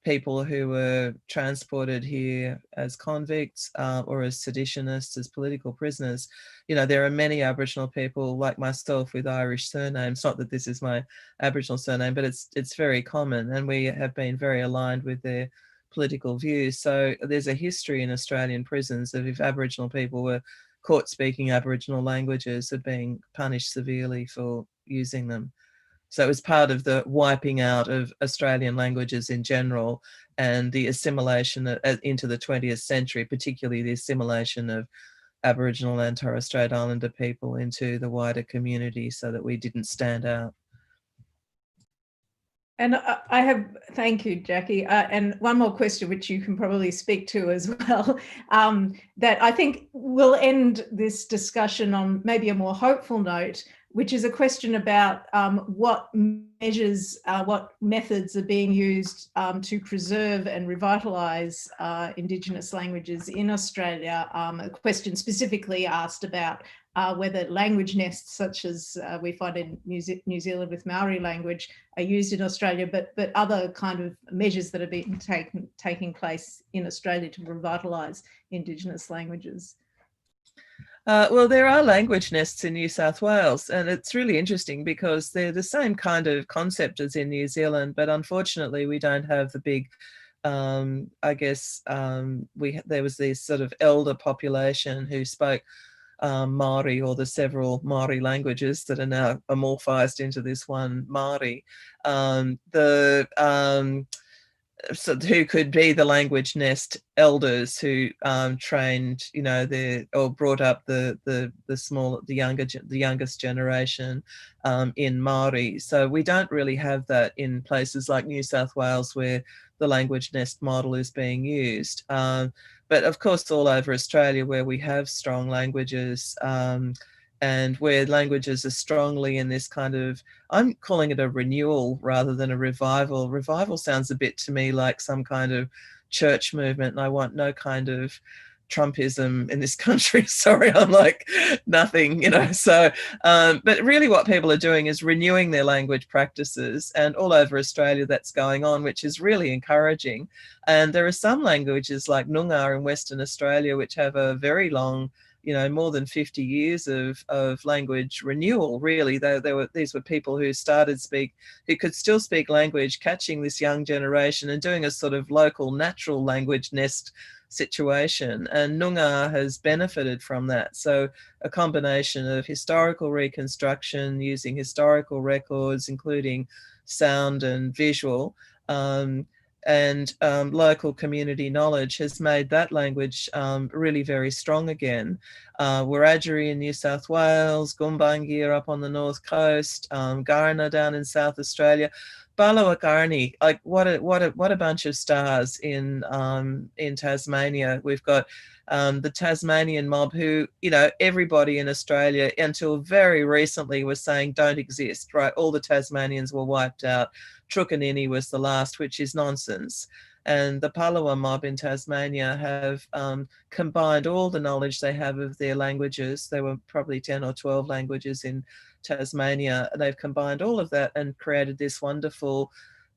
people who were transported here as convicts or as seditionists, as political prisoners. You know, there are many Aboriginal people like myself with Irish surnames. Not that this is my Aboriginal surname, but it's very common, and we have been very aligned with their political views. So there's a history in Australian prisons of if Aboriginal people were caught speaking Aboriginal languages of being punished severely for using them. So it was part of the wiping out of Australian languages in general and the assimilation into the 20th century, particularly the assimilation of Aboriginal and Torres Strait Islander people into the wider community so that we didn't stand out. And thank you, Jackie. And one more question, which you can probably speak to as well, that I think will end this discussion on maybe a more hopeful note, which is a question about what measures, what methods are being used to preserve and revitalise Indigenous languages in Australia. A question specifically asked about whether language nests such as we find in New Zealand with Maori language are used in Australia, but other kind of measures that are being taking place in Australia to revitalise Indigenous languages. Well, there are language nests in New South Wales, and it's really interesting because they're the same kind of concept as in New Zealand, but unfortunately we don't have the big, I guess, there was this sort of elder population who spoke Maori, or the several Maori languages that are now amorphized into this one Maori. So who could be the language nest elders who trained, you know, or brought up the youngest generation in Maori. So we don't really have that in places like New South Wales where the language nest model is being used. But of course, all over Australia where we have strong languages and where languages are strongly in this kind of, I'm calling it a renewal rather than a revival. Revival sounds a bit to me like some kind of church movement, and I want no kind of Trumpism in this country. Sorry, I'm like nothing, you know. So, but really what people are doing is renewing their language practices, and all over Australia that's going on, which is really encouraging. And there are some languages like Noongar in Western Australia, which have a very long, you know, more than 50 years of language renewal, really. These were people who who could still speak language, catching this young generation and doing a sort of local natural language nest situation. And Noongar has benefited from that. So a combination of historical reconstruction, using historical records, including sound and visual, and local community knowledge has made that language really very strong again. Wiradjuri in New South Wales, Gumbaynggirr up on the north coast, Kaurna down in South Australia, Balawakarni, like what a bunch of stars in Tasmania. We've got the Tasmanian mob who, you know, everybody in Australia until very recently was saying don't exist, right? All the Tasmanians were wiped out. Trukanini was the last, which is nonsense. And the Palawa mob in Tasmania have combined all the knowledge they have of their languages. There were probably 10 or 12 languages in Tasmania. They've combined all of that and created this wonderful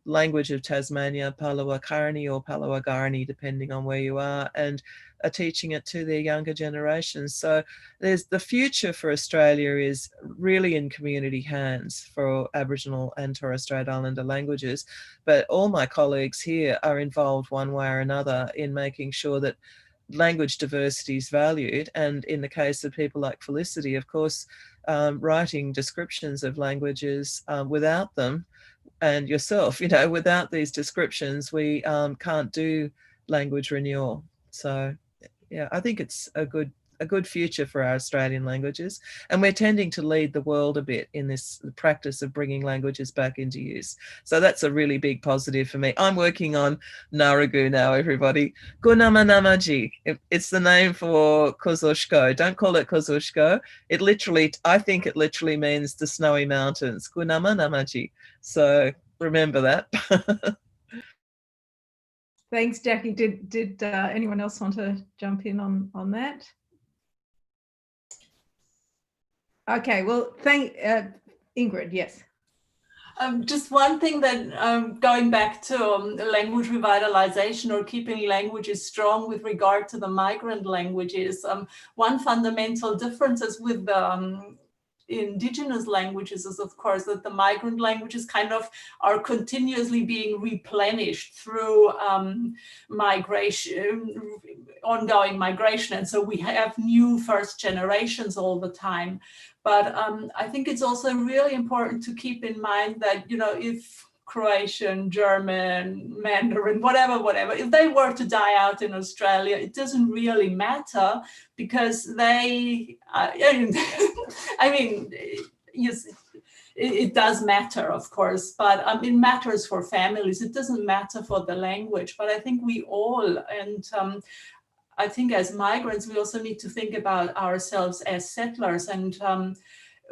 language of Tasmania, Palawakarni or Palawagarni, depending on where you are, and are teaching it to their younger generations. So the future for Australia is really in community hands for Aboriginal and Torres Strait Islander languages. But all my colleagues here are involved one way or another in making sure that language diversity is valued. And in the case of people like Felicity, of course, writing descriptions of languages without them, and yourself, you know, without these descriptions, we can't do language renewal. So yeah, I think it's a good future for our Australian languages, and we're tending to lead the world a bit in this practice of bringing languages back into use. So that's a really big positive for me. I'm working on Ngarigu now, everybody. Gunama Namaji. It's the name for Kosciuszko. Don't call it Kosciuszko. It literally, I think it literally means the snowy mountains. Gunama Namaji. So remember that. Thanks, Jackie. Did anyone else want to jump in on that? Okay, well, thank Ingrid, yes. Just one thing that going back to language revitalization or keeping languages strong with regard to the migrant languages, one fundamental difference is with the Indigenous languages is, of course, that the migrant languages kind of are continuously being replenished through migration, ongoing migration. And so we have new first generations all the time. But I think it's also really important to keep in mind that, you know, if Croatian, German, Mandarin, whatever, if they were to die out in Australia, it doesn't really matter because they, I mean, it does matter, of course, but it matters for families. It doesn't matter for the language, but I think we all, and I think as migrants, we also need to think about ourselves as settlers, and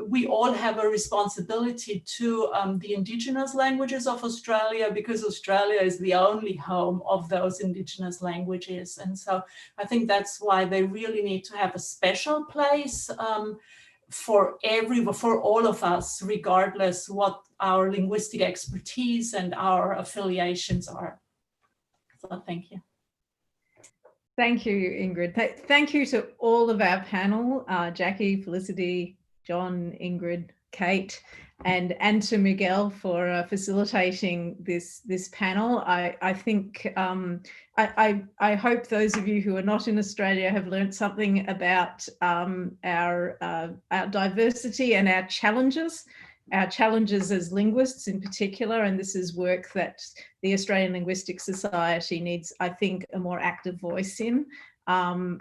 we all have a responsibility to the Indigenous languages of Australia, because Australia is the only home of those Indigenous languages. And so I think that's why they really need to have a special place for all of us, regardless what our linguistic expertise and our affiliations are. So thank you. Thank you, Ingrid. Thank you to all of our panel, Jackie, Felicity, John, Ingrid, Kate, and to Miguel for facilitating this panel. I think I hope those of you who are not in Australia have learned something about our diversity and our challenges as linguists in particular. And this is work that the Australian Linguistic Society needs, I think, a more active voice in. The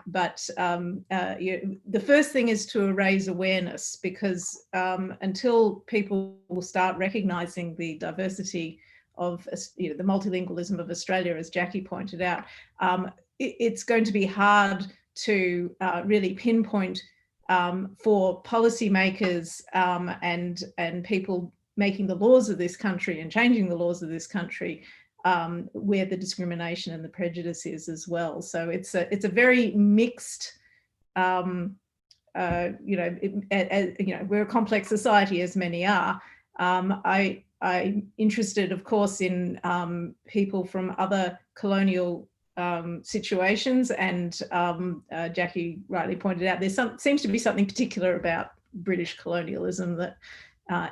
first thing is to raise awareness, because until people will start recognising the diversity of the multilingualism of Australia, as Jackie pointed out, it's going to be hard to really pinpoint for policymakers and people making the laws of this country and changing the laws of this country where the discrimination and the prejudice is as well. So it's a very mixed, we're a complex society, as many are. I'm interested, of course, in people from other colonial situations, and Jackie rightly pointed out, seems to be something particular about British colonialism that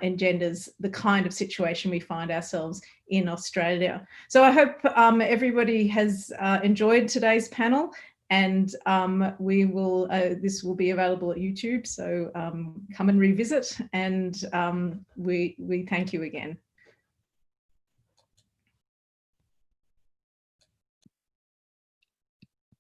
engenders the kind of situation we find ourselves in Australia. So I hope everybody has enjoyed today's panel, and this will be available at YouTube, so come and revisit, and we thank you again.